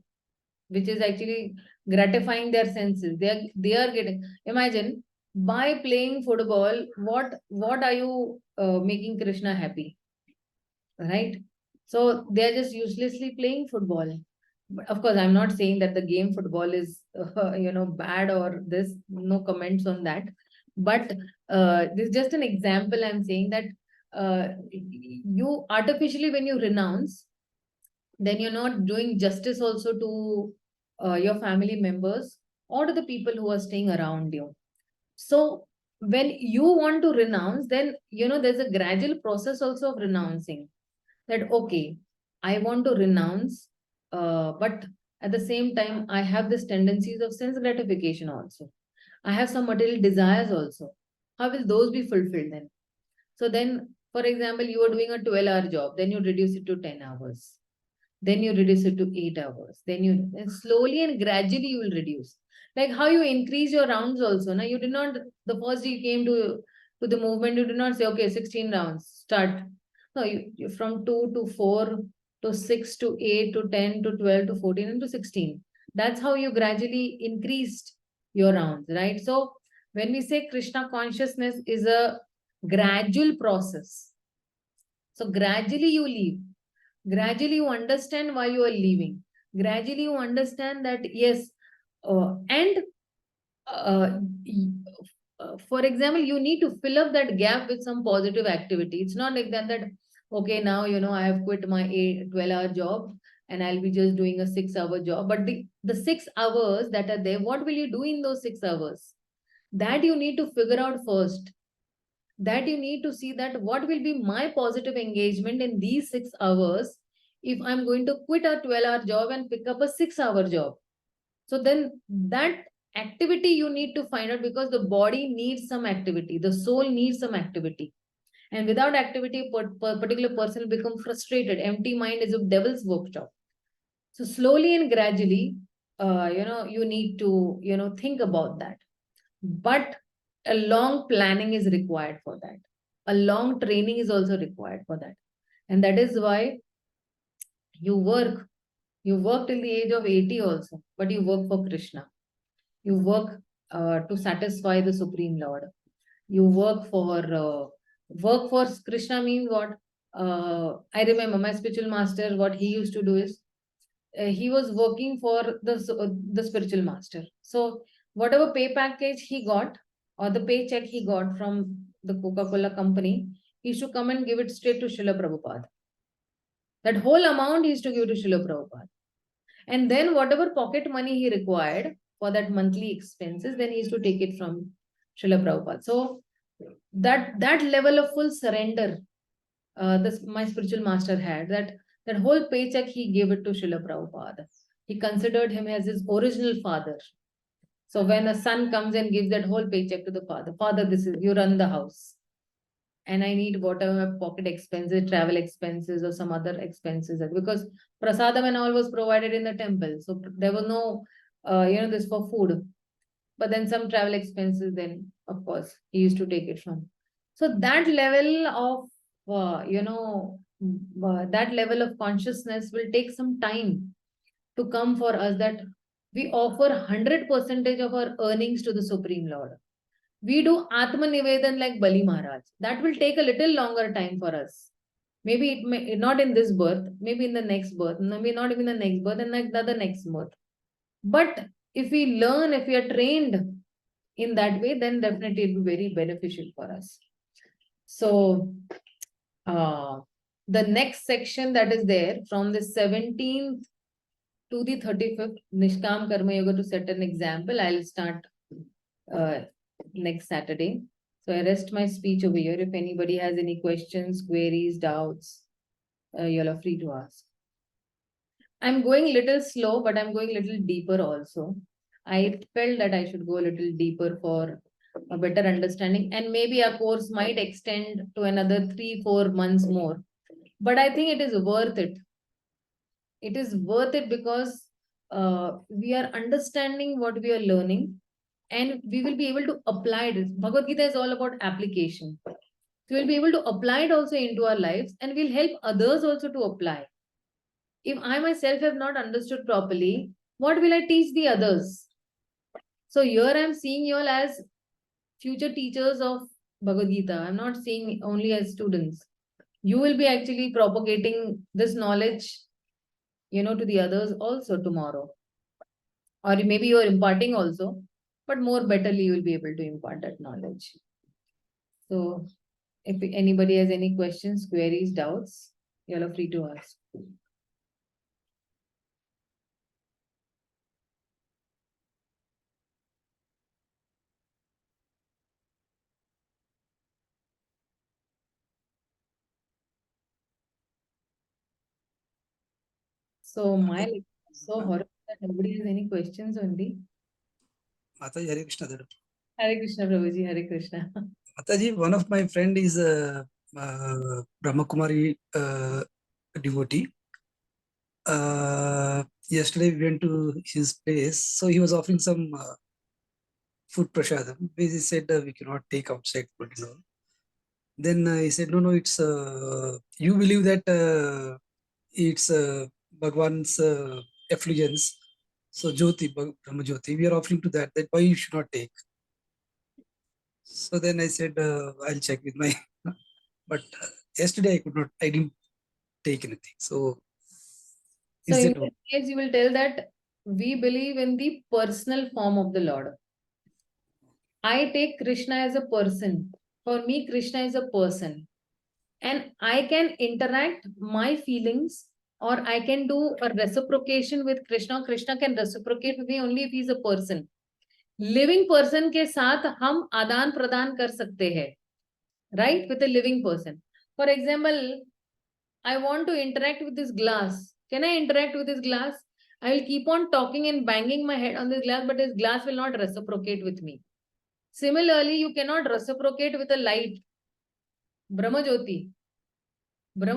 which is actually gratifying their senses. They are getting, imagine, by playing football, what are you making Krishna happy, right? So they are just uselessly playing football. But of course, I'm not saying that the game football is bad or this. No comments on that. But this is just an example. I'm saying that you artificially, when you renounce, then you're not doing justice also to your family members or to the people who are staying around you. So when you want to renounce, then, there's a gradual process also of renouncing. That, okay, I want to renounce, but at the same time, I have this tendencies of sense gratification also. I have some material desires also. How will those be fulfilled then? So then, for example, you are doing a 12-hour job, then you reduce it to 10 hours. Then you reduce it to 8 hours. Then slowly and gradually you will reduce. Like how you increase your rounds also. Now you did not, the first day you came to the movement, you did not say, okay, 16 rounds, start. No, you from 2 to 4 to 6 to 8 to 10 to 12 to 14 and to 16. That's how you gradually increased your rounds, right? So when we say Krishna consciousness is a gradual process. So gradually you leave. Gradually you understand why you are leaving. Gradually you understand that, yes, and uh, for example, you need to fill up that gap with some positive activity. It's not like that, okay, now, I have quit my 12-hour job and I'll be just doing a 6-hour job. But the 6 hours that are there, what will you do in those 6 hours? That you need to figure out first. That you need to see that what will be my positive engagement in these 6 hours if I'm going to quit a 12-hour job and pick up a 6-hour job. So then that activity you need to find out, because the body needs some activity, the soul needs some activity. And without activity, particular person will become frustrated. Empty mind is a devil's workshop. So slowly and gradually, you need to, think about that. But a long planning is required for that. A long training is also required for that. And that is why you work. You work till the age of 80 also, but you work for Krishna. You work to satisfy the Supreme Lord. You work for Krishna means what? I remember my spiritual master, what he used to do is, he was working for the spiritual master. So whatever pay package he got or the paycheck he got from the Coca-Cola company, he used to come and give it straight to Srila Prabhupada. That whole amount he used to give to Srila Prabhupada. And then whatever pocket money he required for that monthly expenses, then he used to take it from Srila Prabhupada. So that level of full surrender, my spiritual master had, that whole paycheck he gave it to Srila Prabhupada. He considered him as his original father. So when a son comes and gives that whole paycheck to the father, father, this is, you run the house. And I need whatever pocket expenses, travel expenses, or some other expenses. Because prasadam and all was provided in the temple. So there was no, this for food. But then some travel expenses, then of course, he used to take it from. So that level of, that level of consciousness will take some time to come for us, that we offer 100% of our earnings to the Supreme Lord. We do Atma Nivedan like Bali Maharaj. That will take a little longer time for us. Maybe it may not in this birth, maybe in the next birth, maybe not even the next birth, and like the next birth. But if we learn, if we are trained in that way, then definitely it will be very beneficial for us. So the next section that is there, from the 17th to the 35th, Nishkam Karma Yoga, to set an example, I'll start next Saturday. So I rest my speech over here. If anybody has any questions, queries, doubts, you all are free to ask. I'm going a little slow, but I'm going a little deeper also. I felt that I should go a little deeper for a better understanding, and maybe our course might extend to another 3-4 months more. But I think it is worth it. It is worth it because we are understanding what we are learning, and we will be able to apply it. Bhagavad Gita is all about application. So we'll be able to apply it also into our lives, and we'll help others also to apply. If I myself have not understood properly, what will I teach the others? So here I'm seeing you all as future teachers of Bhagavad Gita. I'm not seeing only as students. You will be actually propagating this knowledge, to the others also tomorrow. Or maybe you are imparting also, but more betterly you will be able to impart that knowledge. So if anybody has any questions, queries, doubts, you all are free to ask. So my so horrible that nobody has any questions only. Mataji, Hare Krishna. Hare Krishna, Prabhuji, Hare Krishna. Mataji, one of my friend is a Brahma Kumari devotee. Yesterday we went to his place, so he was offering some food prasadam. We said we cannot take outside food, you know. Then he said, no, it's you believe that it's Bhagwan's effulgence. So Jyoti, Brahma Jyoti, we are offering to that. That why you should not take. So then I said, I'll check with my. But yesterday I didn't take anything. So So is in that this case, you will tell that we believe in the personal form of the Lord. I take Krishna as a person. For me, Krishna is a person. And I can interact my feelings, or I can do a reciprocation with Krishna. Krishna can reciprocate with me only if he is a person. Living person के साथ हम आदान प्रदान कर सकते हैं, right? With a living person. For example, I want to interact with this glass. Can I interact with this glass? I will keep on talking and banging my head on this glass, but this glass will not reciprocate with me. Similarly, you cannot reciprocate with a light. ब्रह्म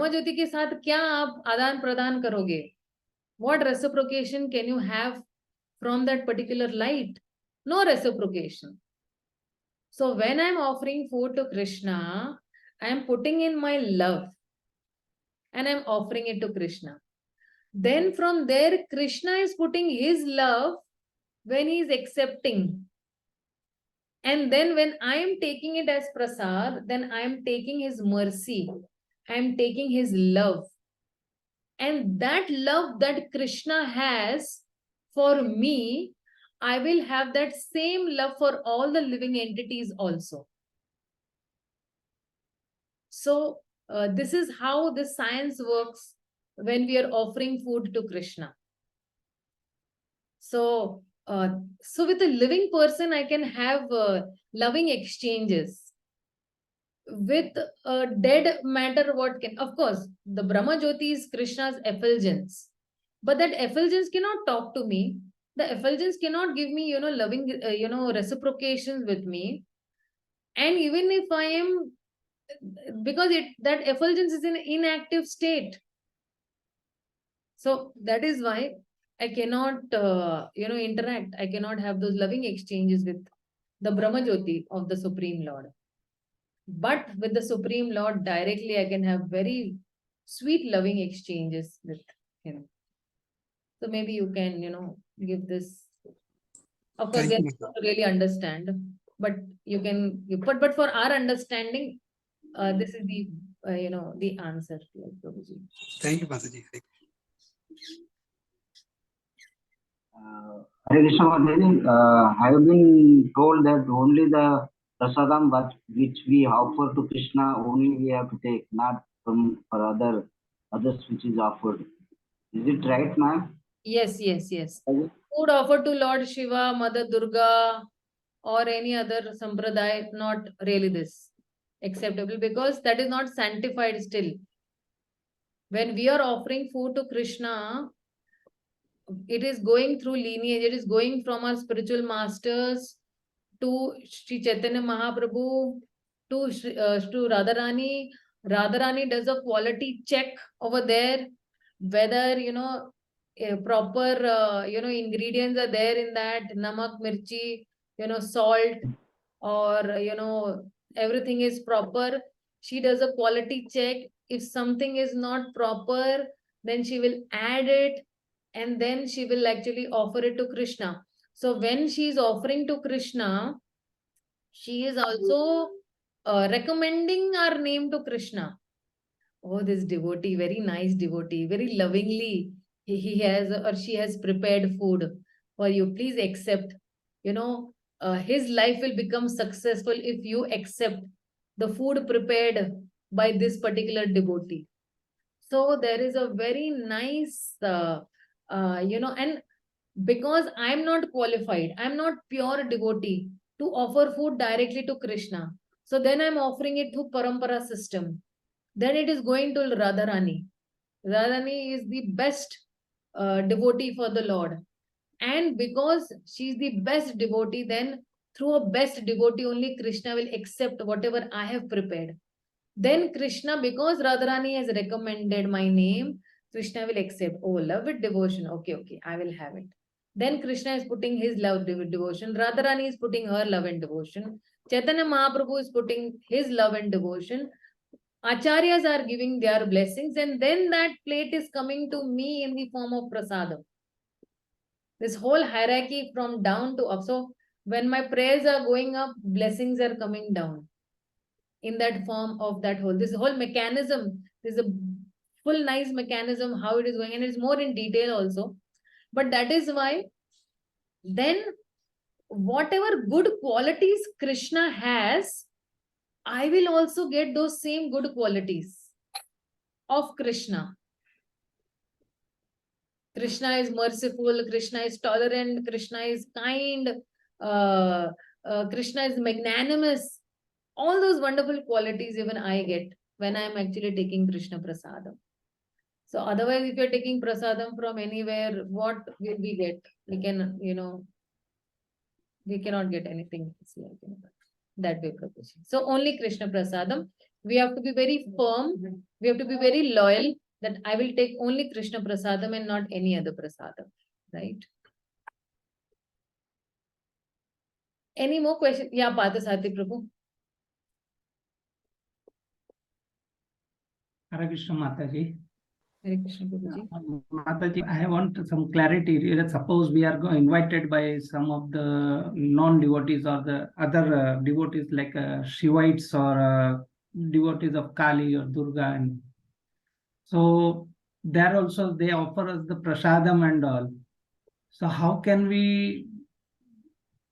ज्योति के साथ क्या आप आदान प्रदान करोगे? What reciprocation can you have from that particular light? No reciprocation. So when I'm offering food to Krishna, I'm putting in my love and I'm offering it to Krishna. Then from there, Krishna is putting his love when he is accepting. And then when I am taking it as prasad, then I am taking his mercy. I am taking his love. And that love that Krishna has for me, I will have that same love for all the living entities also. So this is how this science works when we are offering food to Krishna. So, with a living person, I can have loving exchanges. With dead matter, what can, of course, the Brahma Jyoti is Krishna's effulgence. But that effulgence cannot talk to me. The effulgence cannot give me, loving, reciprocations with me. And even if I am, because that effulgence is in inactive state. So that is why I cannot, interact. I cannot have those loving exchanges with the Brahma Jyoti of the Supreme Lord. But with the Supreme Lord directly, I can have very sweet, loving exchanges with him. So maybe you can, give this. Of course, they don't really understand, but you can. But for our understanding, this is the, the answer. Thank you, Mataji. Hare Krishna Mataji, I have been told that only the prasadam which we offer to Krishna only we have to take, not from for others which is offered. Is it right, ma'am? Yes. Food offered to Lord Shiva, Mother Durga, or any other sampradaya, not really this acceptable, because that is not sanctified still. When we are offering food to Krishna, it is going through lineage. It is going from our spiritual masters to Sri Chaitanya Mahaprabhu to Radharani. Radharani does a quality check over there, whether proper ingredients are there in that, namak, mirchi, salt, or everything is proper. She does a quality check. If something is not proper, then she will add it, and then she will actually offer it to Krishna. So when she is offering to Krishna, she is also recommending our name to Krishna. Oh, this devotee, very nice devotee, very lovingly, he has or she has prepared food for you. Please accept. His life will become successful if you accept the food prepared by this particular devotee. So there is a very nice, and because I'm not qualified, I'm not pure devotee to offer food directly to Krishna. So then I'm offering it through parampara system. Then it is going to Radharani. Radharani is the best devotee for the Lord. And because she's the best devotee, then through a best devotee only Krishna will accept whatever I have prepared. Then Krishna, because Radharani has recommended my name, Krishna will accept. Oh, love with devotion. Okay, okay, I will have it. Then Krishna is putting his love with devotion. Radharani is putting her love and devotion. Chaitanya Mahaprabhu is putting his love and devotion. Acharyas are giving their blessings, and then that plate is coming to me in the form of prasadam. This whole hierarchy from down to up. So when my prayers are going up, blessings are coming down in that form of that whole. This whole mechanism, there's a full nice mechanism how it is going, and it's more in detail also. But that is why then whatever good qualities Krishna has, I will also get those same good qualities of Krishna. Krishna is merciful, Krishna is tolerant, Krishna is kind, Krishna is magnanimous. All those wonderful qualities even I get when I am actually taking Krishna Prasadam. So otherwise, if you're taking Prasadam from anywhere, what will we get? We can, we cannot get anything that way proposition. So only Krishna Prasadam. We have to be very firm. We have to be very loyal that I will take only Krishna Prasadam and not any other Prasadam. Right? Any more questions? Yeah, Parthasarthi Prabhu. Hare Krishna Mataji. Hare Krishna Prabhuji. Mataji, I want some clarity. Suppose we are invited by some of the non-devotees or the other devotees like Shivites or devotees of Kali or Durga, and so there also they offer us the prasadam and all. So how can we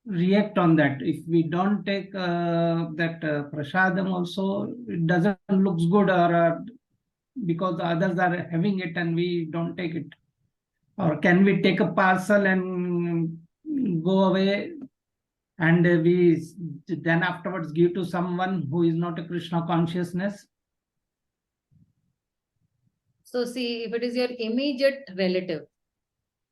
react on that? If we don't take that prasadam also, it doesn't look good, or because the others are having it and we don't take it? Or can we take a parcel and go away and we then afterwards give to someone who is not a Krishna consciousness? So see, if it is your immediate relative,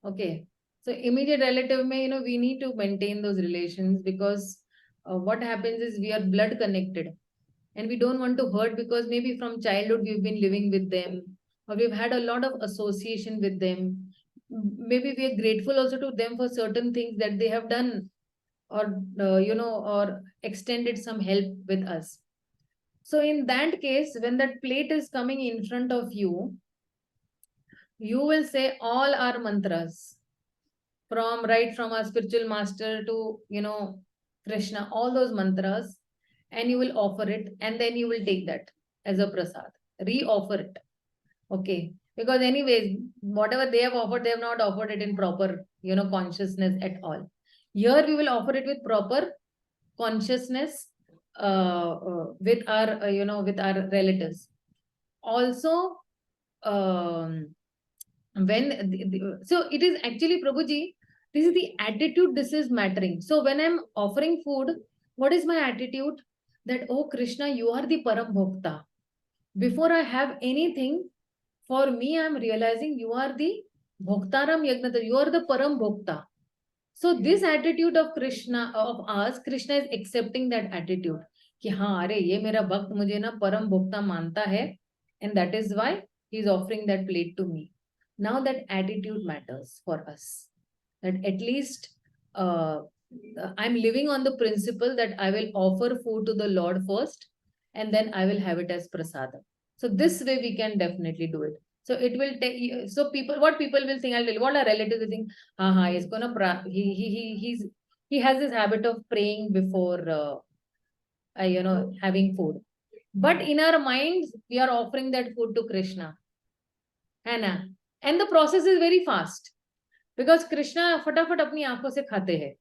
okay. So immediate relative may, we need to maintain those relations, because what happens is we are blood connected and we don't want to hurt, because maybe from childhood we've been living with them, or we've had a lot of association with them. Maybe we are grateful also to them for certain things that they have done, or, or extended some help with us. So in that case, when that plate is coming in front of you, you will say all our mantras from our spiritual master to, Krishna, all those mantras, and you will offer it, and then you will take that as a prasad, re-offer it. Okay. Because anyways, whatever they have offered, they have not offered it in proper, consciousness at all. Here we will offer it with proper consciousness, with our, with our relatives. Also, so it is actually, Prabhuji, this is the attitude, this is mattering. So when I'm offering food, what is my attitude? That, oh Krishna, you are the Param Bhokta. Before I have anything, for me, I'm realizing you are the Bhoktaram Yagnata, you are the Param Bhokta. So this attitude of Krishna, of us, Krishna is accepting that attitude. कि हाँ, अरे ये मेरा भक्त मुझे ना परम भोक्ता मानता है, and that is why he is offering that plate to me. Now that attitude matters for us. That at least I'm living on the principle that I will offer food to the Lord first, and then I will have it as prasadam. So this way we can definitely do it. So it will take. So what people will think, I'll tell you, what our relatives will think. He's gonna he has this habit of praying before having food. But in our minds, we are offering that food to Krishna. Hannah. And the process is very fast. Because Krishna fatafat apni aankhon se khate hai.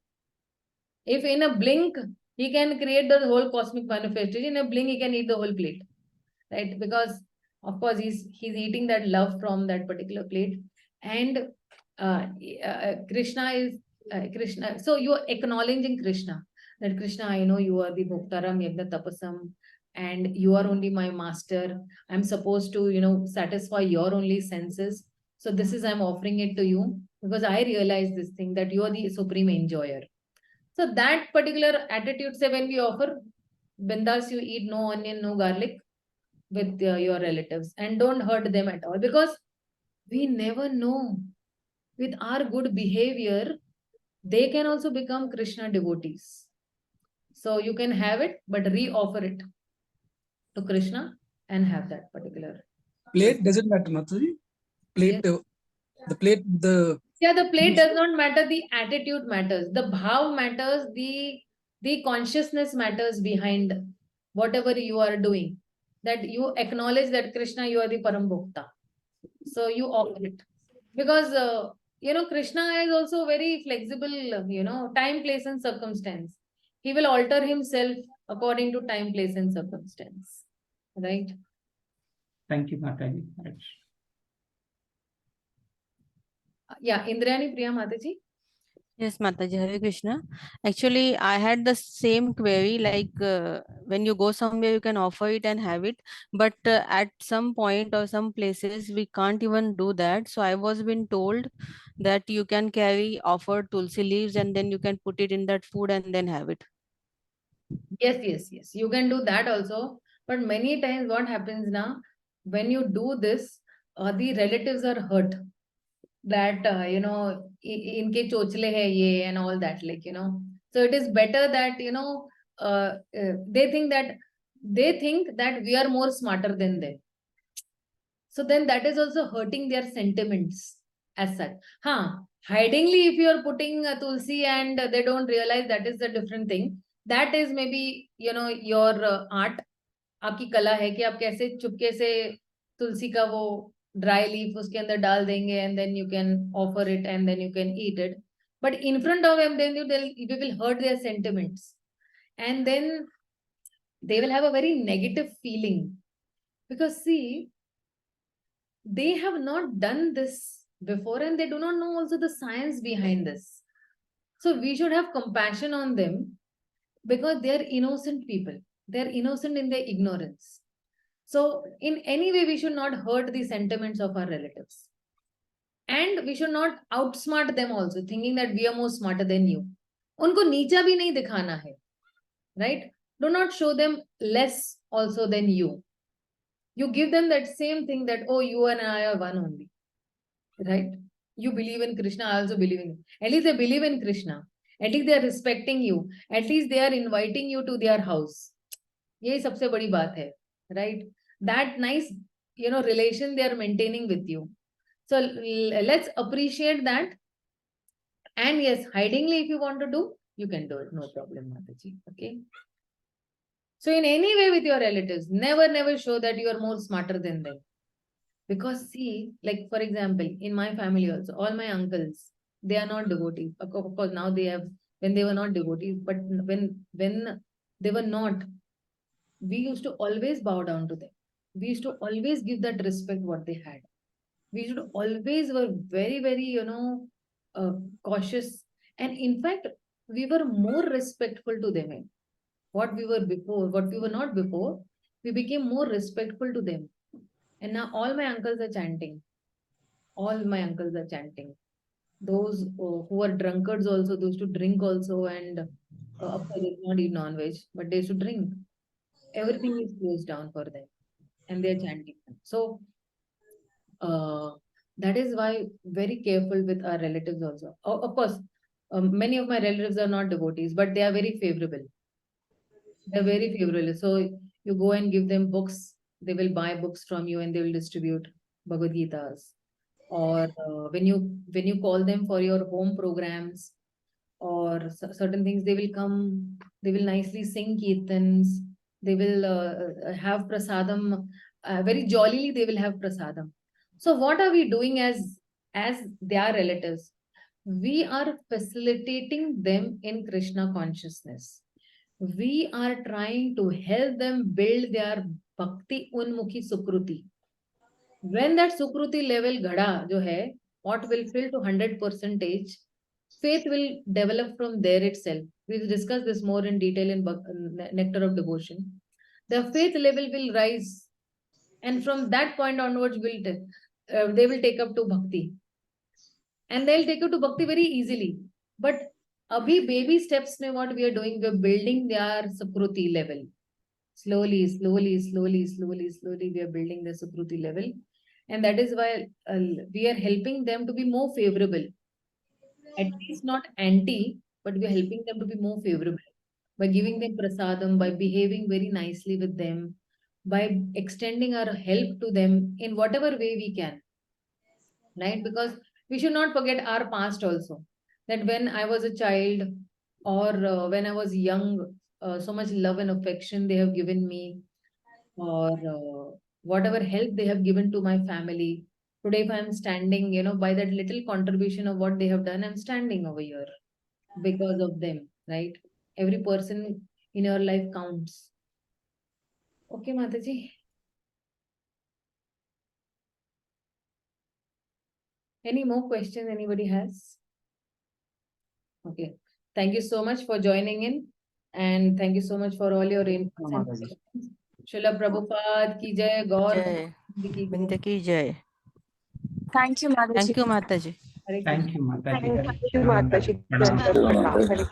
If in a blink, he can create the whole cosmic manifestation, in a blink, he can eat the whole plate. Right? Because, of course, he's eating that love from that particular plate. And Krishna is Krishna. So you are acknowledging Krishna. That Krishna, I know you are the Bhoktaram Yagna Tapasam, and you are only my master. I'm supposed to, satisfy your only senses. So this is, I'm offering it to you because I realize this thing that you are the supreme enjoyer. So that particular attitude, say when we offer, bindas, you eat no onion, no garlic with your relatives and don't hurt them at all, because we never know, with our good behavior, they can also become Krishna devotees. So you can have it, but re-offer it to Krishna and have that particular Plate doesn't matter, Mataji. Plate, Yes. the plate, the Yeah, the plate does not matter. The attitude matters. The bhav matters. The consciousness matters behind whatever you are doing. That you acknowledge that Krishna, you are the Param Bhokta. So you offer it. Because, Krishna is also very flexible, time, place and circumstance. He will alter himself according to time, place and circumstance. Right? Thank you, Mataji. Yeah, Indrayani Priya Mataji. Yes, Mataji, Hare Krishna. Actually, I had the same query, like when you go somewhere, you can offer it and have it. But at some point or some places, we can't even do that. So I was been told that you can carry offered tulsi leaves and then you can put it in that food and then have it. Yes. You can do that also. But many times what happens now, when you do this, the relatives are hurt. That, inke chochle hai ye and all that, So it is better that, they think that we are more smarter than them. So then that is also hurting their sentiments as such. Hidingly, if you are putting a tulsi and they don't realize, that is a different thing. That is maybe, your art. आपकी कला है कि आप कैसे चुपके से तुलसी का वो ड्राई लीफ उसके अंदर डाल देंगे and then you can offer it and then you can eat it. But in front of them, then you will hurt their sentiments. And then they will have a very negative feeling. Because see, they have not done this before and they do not know also the science behind this. So we should have compassion on them because they are innocent people. They are innocent in their ignorance. So in any way, we should not hurt the sentiments of our relatives. And we should not outsmart them also, thinking that we are more smarter than you. उनको नीचा भी नहीं दिखाना है. Right? Do not show them less also than you. You give them that same thing that, oh, you and I are one only. Right? You believe in Krishna, I also believe in you. At least they believe in Krishna. At least they are respecting you. At least they are inviting you to their house. यही सबसे बड़ी बात है. Right? That nice, relation they are maintaining with you. So let's appreciate that. And yes, hidingly, if you want to do, you can do it. No problem, Mataji. Okay. So in any way with your relatives, never show that you are more smarter than them. Because see, like for example, in my family also, all my uncles, they are not devotees. Of course, now they have, when they were not devotees, but when they were not, we used to always bow down to them. We used to always give that respect what they had. We should always were very, cautious. And in fact, we were more respectful to them. What we were before, what we were not before, we became more respectful to them. And now all my uncles are chanting. All my uncles are chanting. Those who are drunkards also, those to drink also, and of course they do not eat non-veg, but they should drink. Everything is closed down for them. And they're chanting. So that is why very careful with our relatives also. Of course, many of my relatives are not devotees, but they are very favorable. They're very favorable. So you go and give them books. They will buy books from you and they will distribute Bhagavad Gitas. Or when you call them for your home programs or certain things, they will come. They will nicely sing kirtans. They will have prasadam. Very jollily they will have prasadam. So what are we doing as their relatives? We are facilitating them in Krishna consciousness. We are trying to help them build their bhakti unmukhi sukruti. When that sukruti level ghada jo hai, what will fill to 100%, faith will develop from there itself. We'll discuss this more in detail in Nectar of Devotion. The faith level will rise. And from that point onwards, they will take up to bhakti. And they'll take you to bhakti very easily. But abhi baby steps mein what we are doing, we are building their sukruti level. Slowly, slowly, slowly, slowly, slowly, we are building the sukruti level. And that is why we are helping them to be more favorable. At least not anti, but we are helping them to be more favorable by giving them prasadam, by behaving very nicely with them, by extending our help to them in whatever way we can. Right? Because we should not forget our past also. That when I was a child or when I was young, so much love and affection they have given me, or whatever help they have given to my family. Today, if I'm standing, by that little contribution of what they have done, I'm standing over here because of them, right? Every person in your life counts. Okay, Mataji. Any more questions anybody has? Okay. Thank you so much for joining in. And thank you so much for all your inputs and Mataji. questions. Srila Prabhupada ki jai, Gaur Jai. ki jai. Binda ki jai. Thank you, Mataji. Thank you, Mataji. Hare Thank Krishna. you, Mataji. Thank you, Mataji. Pranam. Hare Krishna.